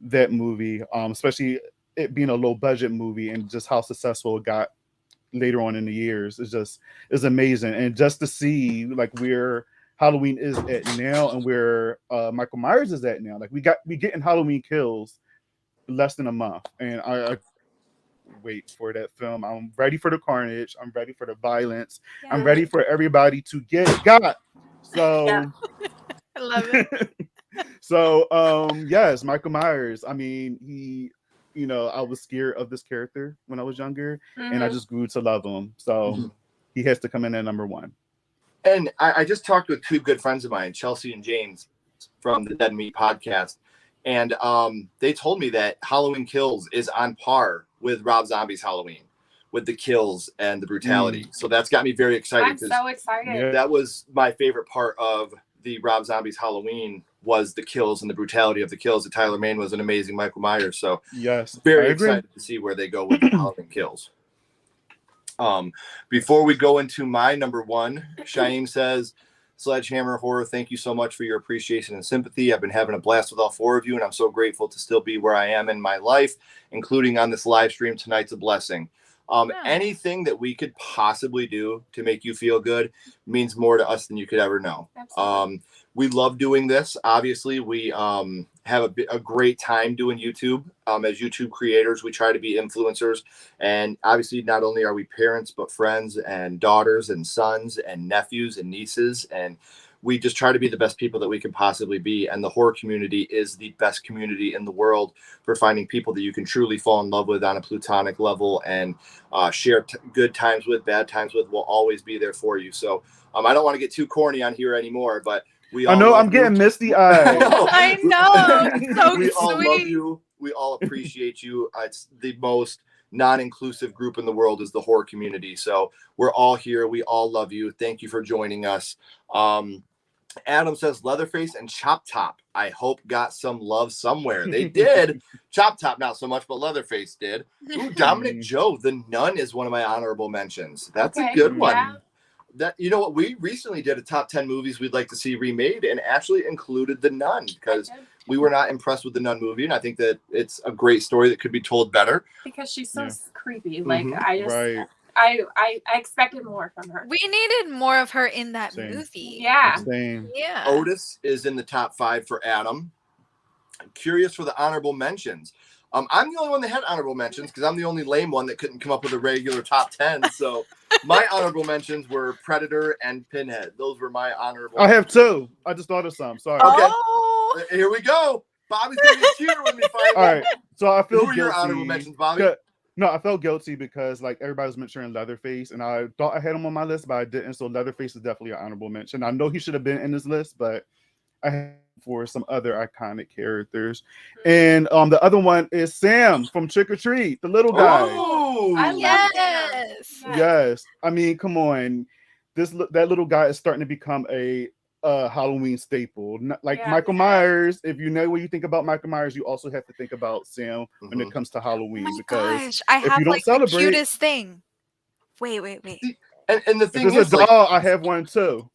that movie, especially it being a low budget movie and just how successful it got later on in the years is amazing. And just to see like where Halloween is at now and where Michael Myers is at now, like we getting Halloween Kills less than a month, and I wait for that film. I'm ready for the carnage. I'm ready for the violence. I'm ready for everybody to get got. So Yeah. I love it. so yes, Michael Myers. I mean, he, you know, I was scared of this character when I was younger, and I just grew to love him. So he has to come in at number one. And I just talked with two good friends of mine, Chelsea and James, from the Dead Meat podcast. And they told me that Halloween Kills is on par with Rob Zombie's Halloween, with the kills and the brutality. So that's got me very excited. I'm so excited. Yeah. That was my favorite part of the Rob Zombie's Halloween, was the kills and the brutality of the kills. Tyler Mane was an amazing Michael Myers. So Yes, very I agree. excited to see where they go with the Halloween Kills. Before we go into my number one, Shaim says, Sledgehammer Horror, thank you so much for your appreciation and sympathy. I've been having a blast with all four of you, and I'm so grateful to still be where I am in my life, including on this live stream. Tonight's a blessing. Anything that we could possibly do to make you feel good means more to us than you could ever know. Absolutely. We love doing this. Obviously, we have a great time doing YouTube. As YouTube creators, we try to be influencers. And obviously, not only are we parents, but friends and daughters and sons and nephews and nieces. And we just try to be the best people that we can possibly be. And the horror community is the best community in the world for finding people that you can truly fall in love with on a platonic level and share good times with, bad times with. Will always be there for you. So I don't want to get too corny on here anymore, but we all I know love I'm getting you. misty eyed. I know. So We all love sweet. you. We all appreciate you. It's the most non-inclusive group in the world is the horror community. So we're all here. We all love you. Thank you for joining us. Adam says Leatherface and Chop Top, I hope got some love somewhere. They did. Chop Top not so much, but Leatherface did. Ooh, Dominic Joe, The Nun is one of my honorable mentions. That's a good one. Yeah. That, you know what, we recently did a top 10 movies we'd like to see remade and actually included The Nun because we were not impressed with the Nun movie, and I think that it's a great story that could be told better. Because she's so Yeah. creepy. Like Mhm. I just Right. I expected more from her. We needed more of her in that Same. movie. Yeah. Same. Yeah. Otis is in the top 5 for Adam. I'm curious for the honorable mentions. I'm the only one that had honorable mentions because I'm the only lame one that couldn't come up with a regular top 10. So my honorable mentions were Predator and Pinhead. Those were my honorable. I have two. I just thought of some. Sorry. Okay. Oh. Here we go. Bobby's going to cheer when we find All out. right. So I feel Who are your guilty. honorable mentions, Bobby? Good. No, I felt guilty because like everybody was mentioning Leatherface, and I thought I had him on my list, but I didn't. So Leatherface is definitely an honorable mention. I know he should have been in this list, but I had for some other iconic characters. And the other one is Sam from Trick or Treat, the little guy. Oh, I love Yes. Sam. Yes, I mean, come on, that little guy is starting to become a Halloween staple. Like Yeah. Michael Myers. If you know what you think about Michael Myers, you also have to think about Sam when it Mhm. comes to Halloween. Oh my because gosh, I if have you don't like celebrate- the cutest thing. Wait. And the if thing it's is, a like, doll, I have one too.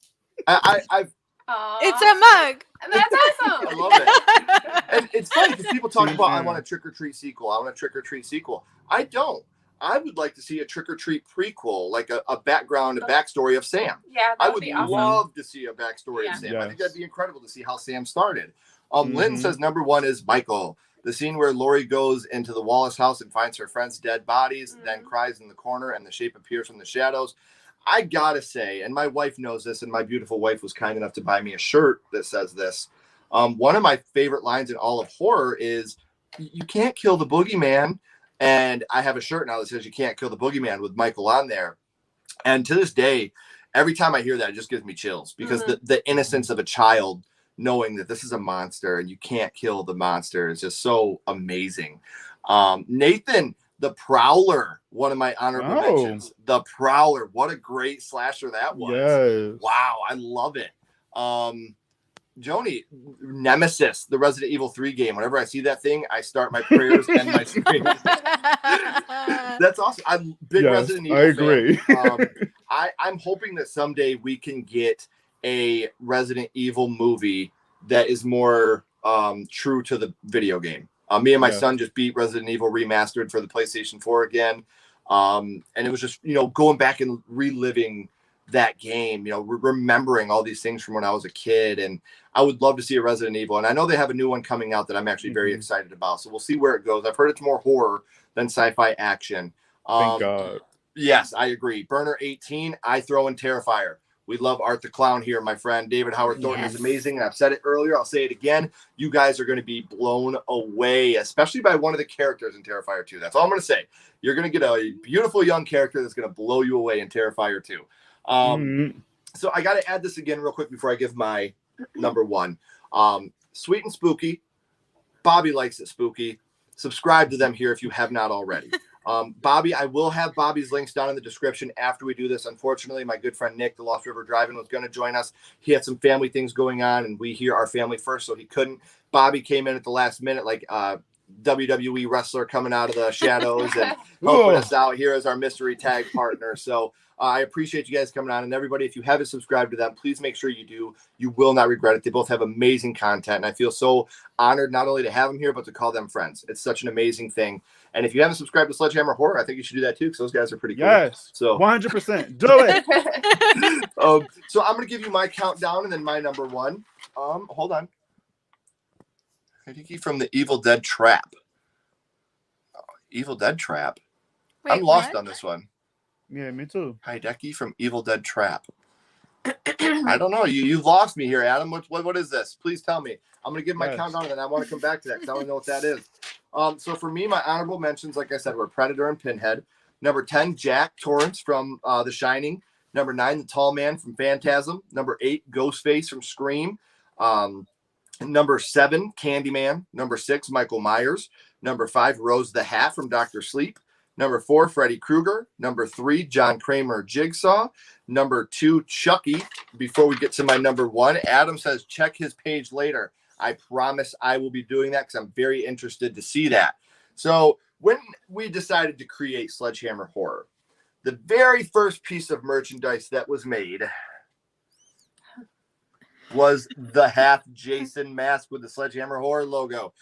I've Aw. It's a mug. That's I awesome. love it. And it's funny because people talk See, about, I yeah. want a Trick or Treat sequel. I want a Trick or Treat sequel. I don't. I would like to see a Trick or Treat prequel, like a background, a backstory of Sam. Yeah, I that would would be awesome. love to see a backstory Yeah. of Sam. I think Yes. that'd be incredible to see how Sam started. Lynn Mhm. says number 1 is Michael. The scene where Lori goes into the Wallace house and finds her friend's dead bodies, then cries in the corner and the shape appears from the shadows. I gotta say, and my wife knows this, and my beautiful wife was kind enough to buy me a shirt that says this. One of my favorite lines in all of horror is, you can't kill the boogeyman. And I have a shirt now that says you can't kill the boogeyman with Michael on there. And to this day, every time I hear that, it just gives me chills because the innocence of a child knowing that this is a monster and you can't kill the monster is just so amazing. Nathan, the Prowler, one of my honorable mentions. The Prowler, what a great slasher that was. Yes. Wow, I love it. Joni, Nemesis, the Resident Evil 3 game. Whenever I see that thing, I start my prayers and my screams. That's awesome. I'm big Yes, Resident Evil I agree. fan. I'm hoping that someday we can get a Resident Evil movie that is more true to the video game. Me and my son just beat Resident Evil Remastered for the PlayStation 4 again. And it was just, going back and reliving that game, remembering all these things from when I was a kid. And I would love to see a Resident Evil. And I know they have a new one coming out that I'm actually very excited about. So we'll see where it goes. I've heard it's more horror than sci-fi action. Thank God. Yes, I agree. Burner 18, I throw in Terrifier. We love Art the Clown here, my friend. David Howard Thornton is amazing. And I've said it earlier. I'll say it again. You guys are going to be blown away, especially by one of the characters in Terrifier 2. That's all I'm going to say. You're going to get a beautiful young character that's going to blow you away in Terrifier 2. So I got to add this again real quick before I give my number one. Sweet and Spooky. Bobby likes it spooky. Subscribe to them here if you have not already. Bobby, I will have Bobby's links down in the description after we do this. Unfortunately, my good friend Nick, the Lost River Driving, was going to join us. He had some family things going on, and we hear our family first, so he couldn't. Bobby came in at the last minute, like WWE wrestler coming out of the shadows and helping us out here as our mystery tag partner. So I appreciate you guys coming on. And everybody, if you haven't subscribed to them, please make sure you do. You will not regret it. They both have amazing content, and I feel so honored not only to have them here, but to call them friends. It's such an amazing thing. And if you haven't subscribed to Sledgehammer Horror, I think you should do that too, because those guys are pretty cool. Yes, so 100%. Do it. So I'm going to give you my countdown and then my number one. Hold on. Hideki from the Evil Dead Trap. Evil Dead Trap. Wait, I'm lost what? on this one. Yeah, me too. Hideki from Evil Dead Trap. I don't know. You've lost me here, Adam. What is this? Please tell me. I'm going to give my countdown, and then I want to come back to that because I want to know what that is. So for me, my honorable mentions, like I said, were Predator and Pinhead. Number 10, Jack Torrance from The Shining. Number 9, The Tall Man from Phantasm. Number 8, Ghostface from Scream. Number 7, Candyman. Number 6, Michael Myers. Number 5, Rose the Hat from Dr. Sleep. Number 4, Freddy Krueger. Number 3, John Kramer Jigsaw. Number 2, Chucky. Before we get to my number 1, Adam says check his page later. I promise I will be doing that because I'm very interested to see that. So when we decided to create Sledgehammer Horror, the very first piece of merchandise that was made was the half Jason mask with the Sledgehammer Horror logo.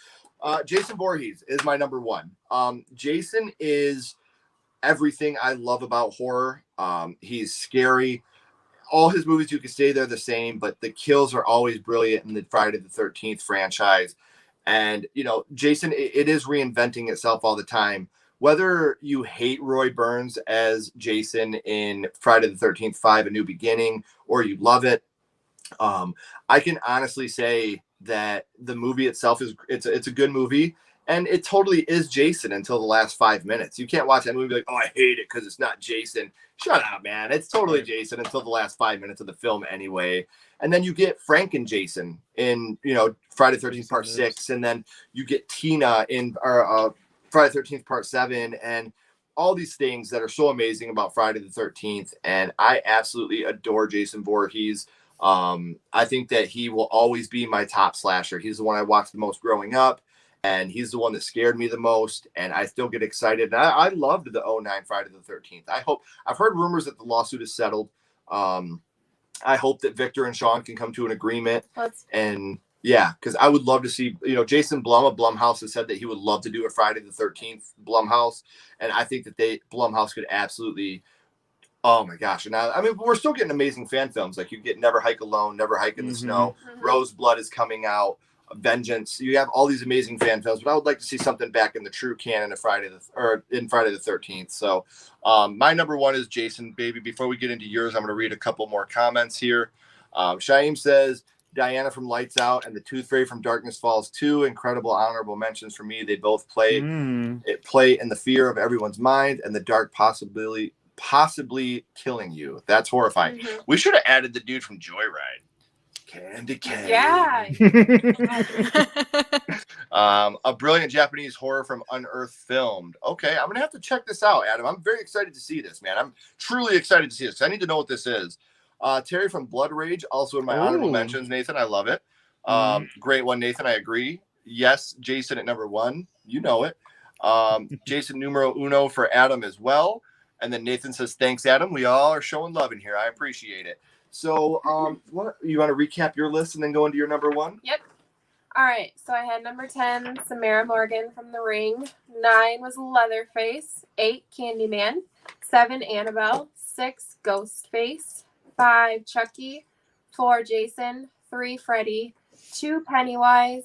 Jason Voorhees is my number 1. Jason is everything I love about horror. He's scary. All his movies, you can say they're the same, but the kills are always brilliant in the Friday the 13th franchise. And, Jason, it is reinventing itself all the time. Whether you hate Roy Burns as Jason in Friday the 13th 5, A New Beginning, or you love it, I can honestly say that the movie itself it's a good movie, and it totally is Jason until the last 5 minutes. You can't watch that movie and be like, oh, I hate it because it's not Jason. Shut up, man. It's totally Jason until the last 5 minutes of the film anyway. And then you get Frank and Jason in, Friday the 13th Part 6, and then you get Tina in Friday the 13th Part 7, and all these things that are so amazing about Friday the 13th. And I absolutely adore Jason Voorhees. I think that he will always be my top slasher. He's the one I watched the most growing up, and he's the one that scared me the most, and I still get excited. And I loved the 2009 Friday the 13th. I've heard rumors that the lawsuit is settled. I hope that Victor and Sean can come to an agreement. Because I would love to see, Jason Blum of Blumhouse has said that he would love to do a Friday the 13th Blumhouse, and I think that Blumhouse could absolutely. Oh my gosh. And we're still getting amazing fan films. Like you get Never Hike Alone, Never Hike in the Snow, Roseblood is coming out, Vengeance. You have all these amazing fan films, but I would like to see something back in the true canon of Friday the 13th. So my number 1 is Jason, baby. Before we get into yours, I'm going to read a couple more comments here. Shaim says, Diana from Lights Out and the Tooth Fairy from Darkness Falls 2, incredible honorable mentions for me. They both play in the fear of everyone's mind and the dark possibly killing you. That's horrifying. We should have added the dude from Joyride. Candy cane. Yeah. A brilliant Japanese horror from Unearthed Filmed. Okay, I'm gonna have to check this out, Adam. I'm very excited to see this, man. I'm truly excited to see this. I need to know what this is. Terry from Blood Rage, also in my honorable mentions. Nathan, I love it. Great one, Nathan. I agree. Yes, Jason at number 1. You know it. Jason numero uno for Adam as well. And then Nathan says, thanks, Adam. We all are showing love in here. I appreciate it. So, what you want to recap your list and then go into your number one? Yep. All right. So I had number 10, Samara Morgan from The Ring. 9 was Leatherface. 8, Candyman. 7, Annabelle. 6, Ghostface. 5, Chucky. 4, Jason. 3, Freddy. 2, Pennywise.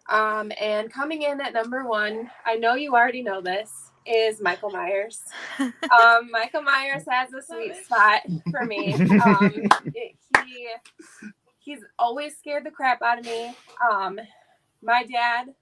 And coming in at number 1, I know you already know this, is Michael Myers. Michael Myers has a sweet spot for me. He's always scared the crap out of me. My dad,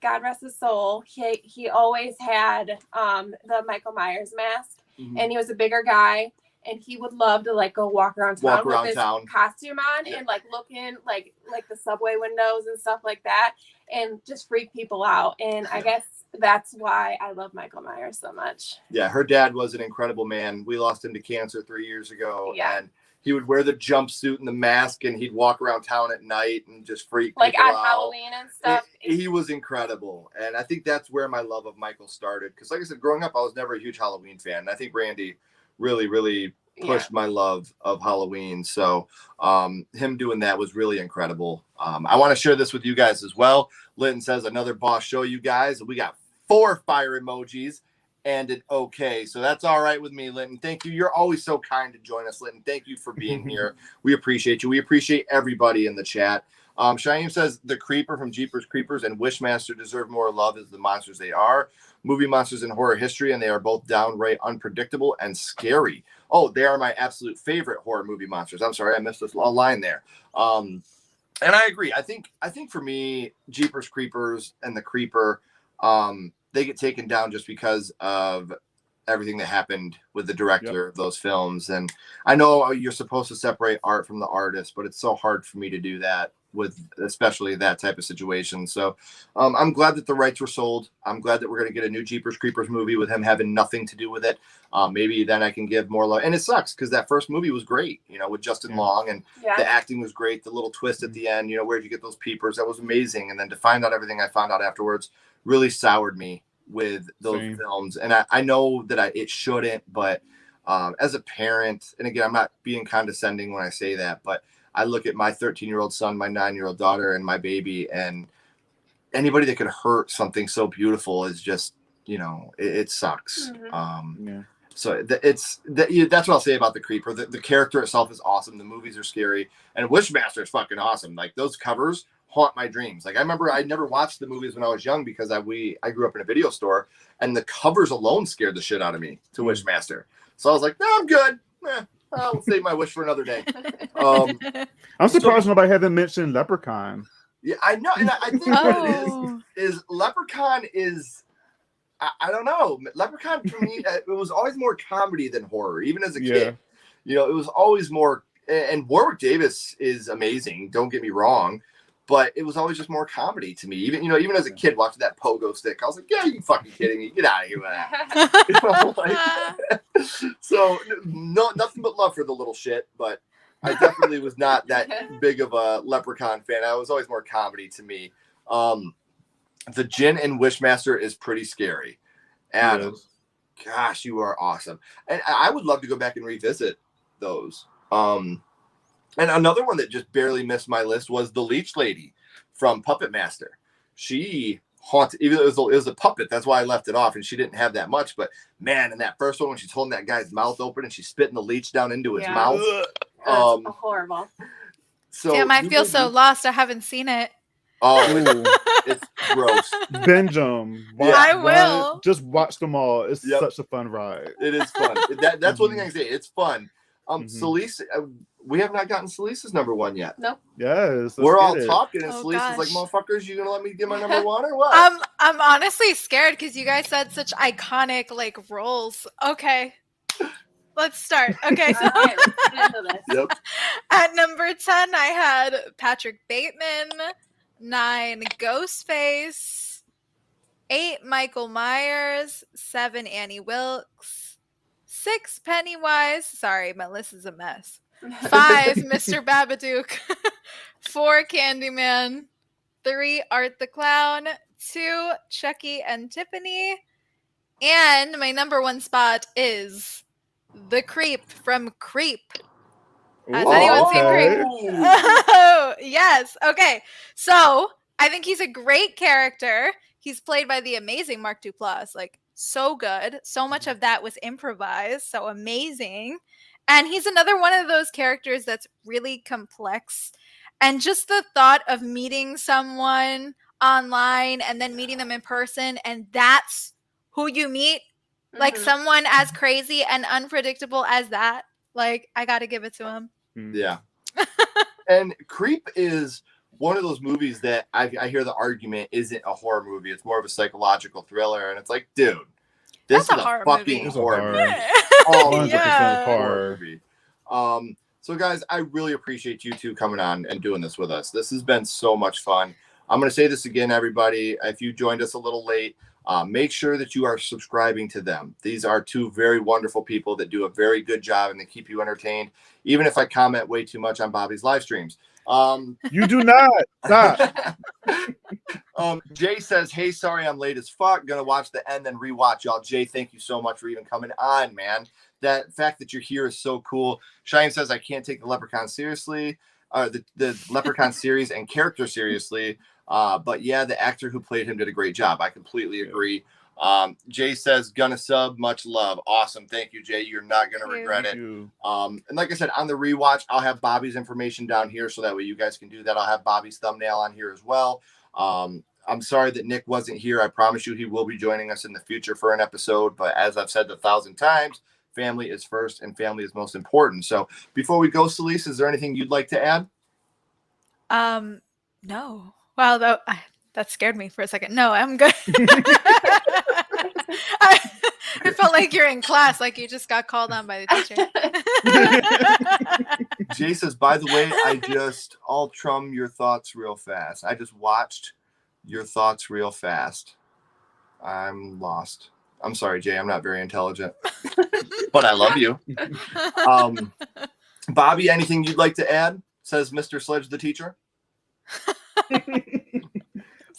God rest his soul, he always had the Michael Myers mask, and he was a bigger guy, and he would love to like go walk around town with his costume on and like look in like the subway windows and stuff like that, and just freak people out. And I guess that's why I love Michael Myers so much. Yeah, her dad was an incredible man. We lost him to cancer 3 years ago, and he would wear the jumpsuit and the mask, and he'd walk around town at night and just freak like people on out. Halloween and stuff. He was incredible, and I think that's where my love of Michael started. Because, like I said, growing up, I was never a huge Halloween fan. And I think Randy really pushed my love of Halloween. So, him doing that was really incredible. I want to share this with you guys as well. Linton says another boss show, you guys. We got 4 fire emojis and an okay. So that's all right with me, Linton. Thank you. You're always so kind to join us, Linton. Thank you for being here. We appreciate you. We appreciate everybody in the chat. Shaim says the Creeper from Jeepers Creepers and Wishmaster deserve more love as the monsters they are. Movie monsters in horror history, and they are both downright unpredictable and scary. Oh, they are my absolute favorite horror movie monsters. I'm sorry, I missed this line there. And I agree. I think for me, Jeepers Creepers and the Creeper, they get taken down just because of everything that happened with the director of those films. And I know you're supposed to separate art from the artist, but it's so hard for me to do that with especially that type of situation. So I'm glad that the rights were sold. I'm glad that we're going to get a new Jeepers Creepers movie with him having nothing to do with it. Maybe then I can give more love. And it sucks because that first movie was great, with Justin Long, and the acting was great. The little twist at the end, where'd you get those peepers? That was amazing. And then to find out everything I found out afterwards really soured me with those films. And I know that it shouldn't, but as a parent, and again, I'm not being condescending when I say that, but I look at my 13-year-old son, my 9-year-old daughter, and my baby, and anybody that could hurt something so beautiful is just, it sucks. So that's what I'll say about the Creeper. The character itself is awesome. The movies are scary, and Wishmaster is fucking awesome. Like those covers haunt my dreams. Like I remember I never watched the movies when I was young because I grew up in a video store, and the covers alone scared the shit out of me to Wishmaster. So I was like, no, I'm good. I'll save my wish for another day. I'm surprised nobody hasn't mentioned Leprechaun. Yeah, I know, and I think what it is Leprechaun is. I don't know. Leprechaun for me, it was always more comedy than horror, even as a kid. It was always more. And Warwick Davis is amazing. Don't get me wrong. But it was always just more comedy to me. Even as a kid watching that pogo stick, I was like, "Yeah, you fucking kidding me? Get out of here with that!" So no, nothing but love for the little shit. But I definitely was not that big of a Leprechaun fan. I was always more comedy to me. The Djinn and Wishmaster is pretty scary. Adam, gosh, you are awesome, and I would love to go back and revisit those. And another one that just barely missed my list was the Leech Lady from Puppet Master. She haunted, even though it was a puppet, that's why I left it off, and she didn't have that much. But man, in that first one, when she's holding that guy's mouth open and she's spitting the leech down into his mouth, horrible. So damn, I feel so lost. I haven't seen it. Oh, it's gross. Binge them. I will. Just watch them all. It's such a fun ride. It is fun. That's one thing I can say. It's fun. Celise, we have not gotten Celise's number one yet. Nope. Yes. We're all talking, and Celise is like, "Motherfuckers, you gonna let me get my number one or what?" I'm honestly scared because you guys said such iconic roles. Okay, let's start. Okay, so let's get into this. At number 10, I had Patrick Bateman. 9, Ghostface. 8, Michael Myers. 7, Annie Wilkes. 6, Pennywise. Sorry, my list is a mess. 5, Mr. Babadook. 4, Candyman. 3, Art the Clown. 2, Chucky and Tiffany. And my number one spot is the Creep from Creep. Has Ooh, anyone seen okay. Creep? Oh, yes. Okay. So I think he's a great character. He's played by the amazing Mark Duplass. Like, so good. So much of that was improvised. So amazing. And he's another one of those characters that's really complex. And just the thought of meeting someone online and then meeting them in person, and that's who you meet, like Mhm. someone as crazy and unpredictable as that. Like, I got to give it to him. Yeah. And Creep is one of those movies that I hear the argument isn't a horror movie. It's more of a psychological thriller. And it's like, dude, this That's is a horror fucking movie. It's a horror horror. movie. Oh, 100% Yeah. horror. movie. So guys, I really appreciate you two coming on and doing this with us. This has been so much fun. I'm going to say this again, everybody. If you joined us a little late, make sure that you are subscribing to them. These are two very wonderful people that do a very good job and they keep you entertained, even if I comment way too much on Bobby's live streams. You do not. Stop. Jay says, hey, sorry I'm late as fuck. Gonna watch the end, then rewatch y'all. Jay, thank you so much for even coming on, man. That fact that you're here is so cool. Cheyenne says, I can't take the Leprechaun seriously, the Leprechaun series and character seriously. But yeah, the actor who played him did a great job. I completely agree. Jay says, gonna sub, much love. Awesome. Thank you, Jay. You're not gonna regret Thank it. you. And like I said, on the rewatch, I'll have Bobby's information down here so that way you guys can do that. I'll have Bobby's thumbnail on here as well. I'm sorry that Nick wasn't here. I promise you he will be joining us in the future for an episode. But as I've said 1,000 times, family is first and family is most important. So before we go, Celise, is there anything you'd like to add? No. Wow, that scared me for a second. No, I'm good. It felt like you're in class, like you just got called on by the teacher. Jay says, by the way, I'll trum your thoughts real fast. I just watched your thoughts real fast. I'm lost. I'm sorry, Jay. I'm not very intelligent, but I love you. Bobby, anything you'd like to add? Says Mr. Sledge, the teacher.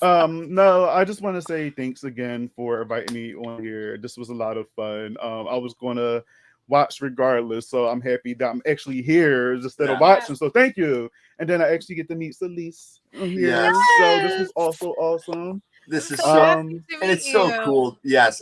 No, I just want to say thanks again for inviting me on here. This was a lot of fun. I was going to watch regardless, so I'm happy that I'm actually here instead of watching. So thank you. And then I actually get to meet Celise on here. Yes. So this was also awesome. This is So so happy to and meet it's so you. cool. Yes,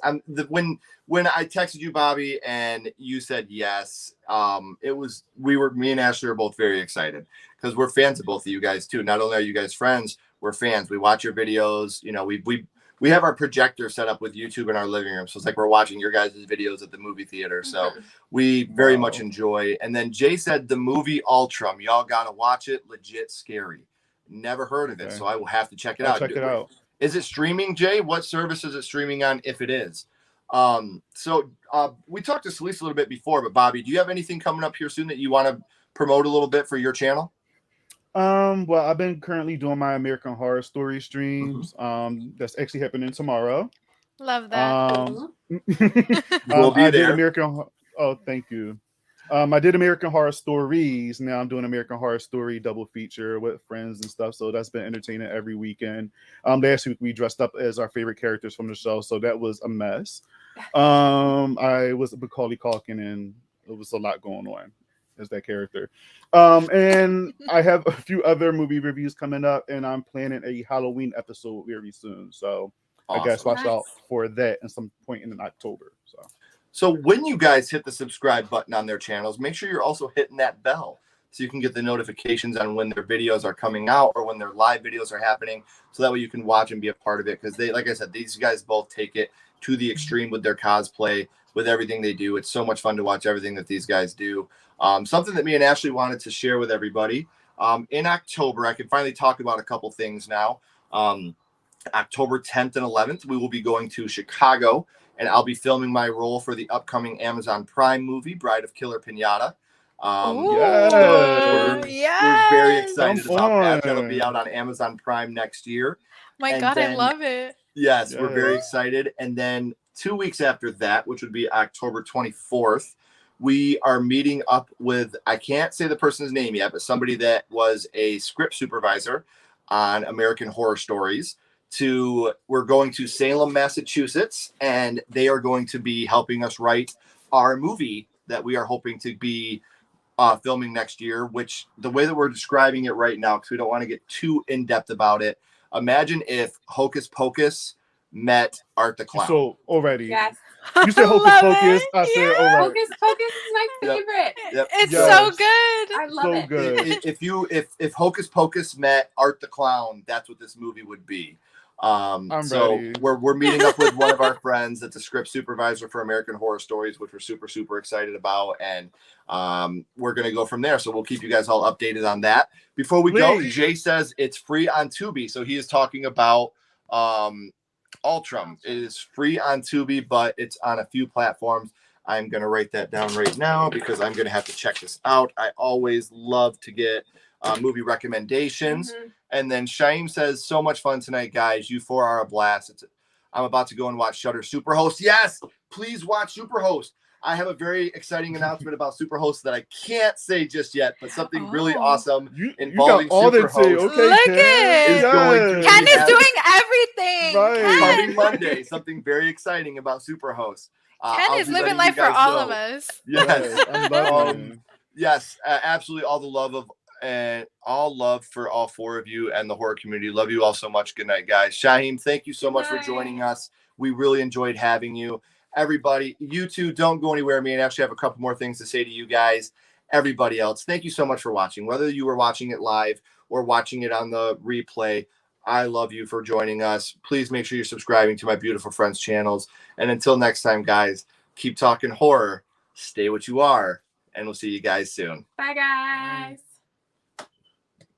when I texted you, Bobby, and you said yes, me and Ashley were both very excited because we're fans of both of you guys too. Not only are you guys friends, we're fans. We watch your videos. You know, we have our projector set up with YouTube in our living room, so it's like we're watching your guys' videos at the movie theater. So we very much enjoy. And then Jay said the movie Ultram, y'all gotta watch it. Legit scary. Never heard of it, so I will have to check it out. Check it out. Is it streaming, Jay? What service is it streaming on, if it is? We talked to Celise a little bit before, but Bobby, do you have anything coming up here soon that you want to promote a little bit for your channel? Well, I've been currently doing my American Horror Story streams. That's actually happening tomorrow. Love that. We'll be I did there. thank you. I did American Horror Stories. Now I'm doing American Horror Story double feature with friends and stuff. So that's been entertaining every weekend. Last week we dressed up as our favorite characters from the show, so that was a mess. I was Macaulay Culkin, and it was a lot going on as that character. And I have a few other movie reviews coming up, and I'm planning a Halloween episode very soon. So I guess watch out for that at some point in October. So when you guys hit the subscribe button on their channels, make sure you're also hitting that bell so you can get the notifications on when their videos are coming out or when their live videos are happening. So that way you can watch and be a part of it. Because they, like I said, these guys both take it to the extreme with their cosplay, with everything they do. It's so much fun to watch everything that these guys do. Something that me and Ashley wanted to share with everybody. In October, I can finally talk about a couple things now. October 10th and 11th, we will be going to Chicago, and I'll be filming my role for the upcoming Amazon Prime movie, Bride of Killer Pinata. We're very excited about that. That'll be out on Amazon Prime next year. My God, I love it. Yes, we're very excited. And then 2 weeks after that, which would be October 24th, we are meeting up with, I can't say the person's name yet, but somebody that was a script supervisor on American Horror Stories. We're going to Salem, Massachusetts, and they are going to be helping us write our movie that we are hoping to be filming next year, which the way that we're describing it right now, because we don't want to get too in-depth about it, imagine if Hocus Pocus met Art the Clown. So already, Yes. you said Hocus Love Pocus. it. I said, Yeah. all right. Hocus Pocus is my Yep. favorite. Yep. It's Yes. so good. I love So it. good. If Hocus Pocus met Art the Clown, that's what this movie would be. I'm So ready. we're meeting up with one of our friends that's a script supervisor for American Horror Stories, which we're super excited about, and we're gonna go from there. So we'll keep you guys all updated on that. Before we go, Please. Jay says it's free on Tubi, so he is talking about Ultram. It is free on Tubi, but it's on a few platforms. I'm going to write that down right now because I'm going to have to check this out. I always love to get movie recommendations. Mhm. And then Shaim says, so much fun tonight, guys. You four are a blast. I'm about to go and watch Shudder Superhost. Yes, please watch Superhost. I have a very exciting announcement about Superhost that I can't say just yet, but something really Oh. awesome You involving got all that say. Superhost Okay, Look Ken. is going to Ken be is doing everything. Right. Ken, coming Monday. Something very exciting about Superhost. Ken I'll is be living letting you life for guys all know. of us. Yes. I'm loving Yes, absolutely. All the love of and all love for all four of you and the horror community. Love you all so much. Good night, guys. Shaheem, thank you so much for Night. joining us. We really enjoyed having you. Everybody, you two, don't go anywhere. Me and actually have a couple more things to say to you guys. Everybody else, thank you so much for watching. Whether you were watching it live or watching it on the replay, I love you for joining us. Please make sure you're subscribing to my beautiful friends' channels. And until next time, guys, keep talking horror, stay what you are, and we'll see you guys soon. Bye, guys.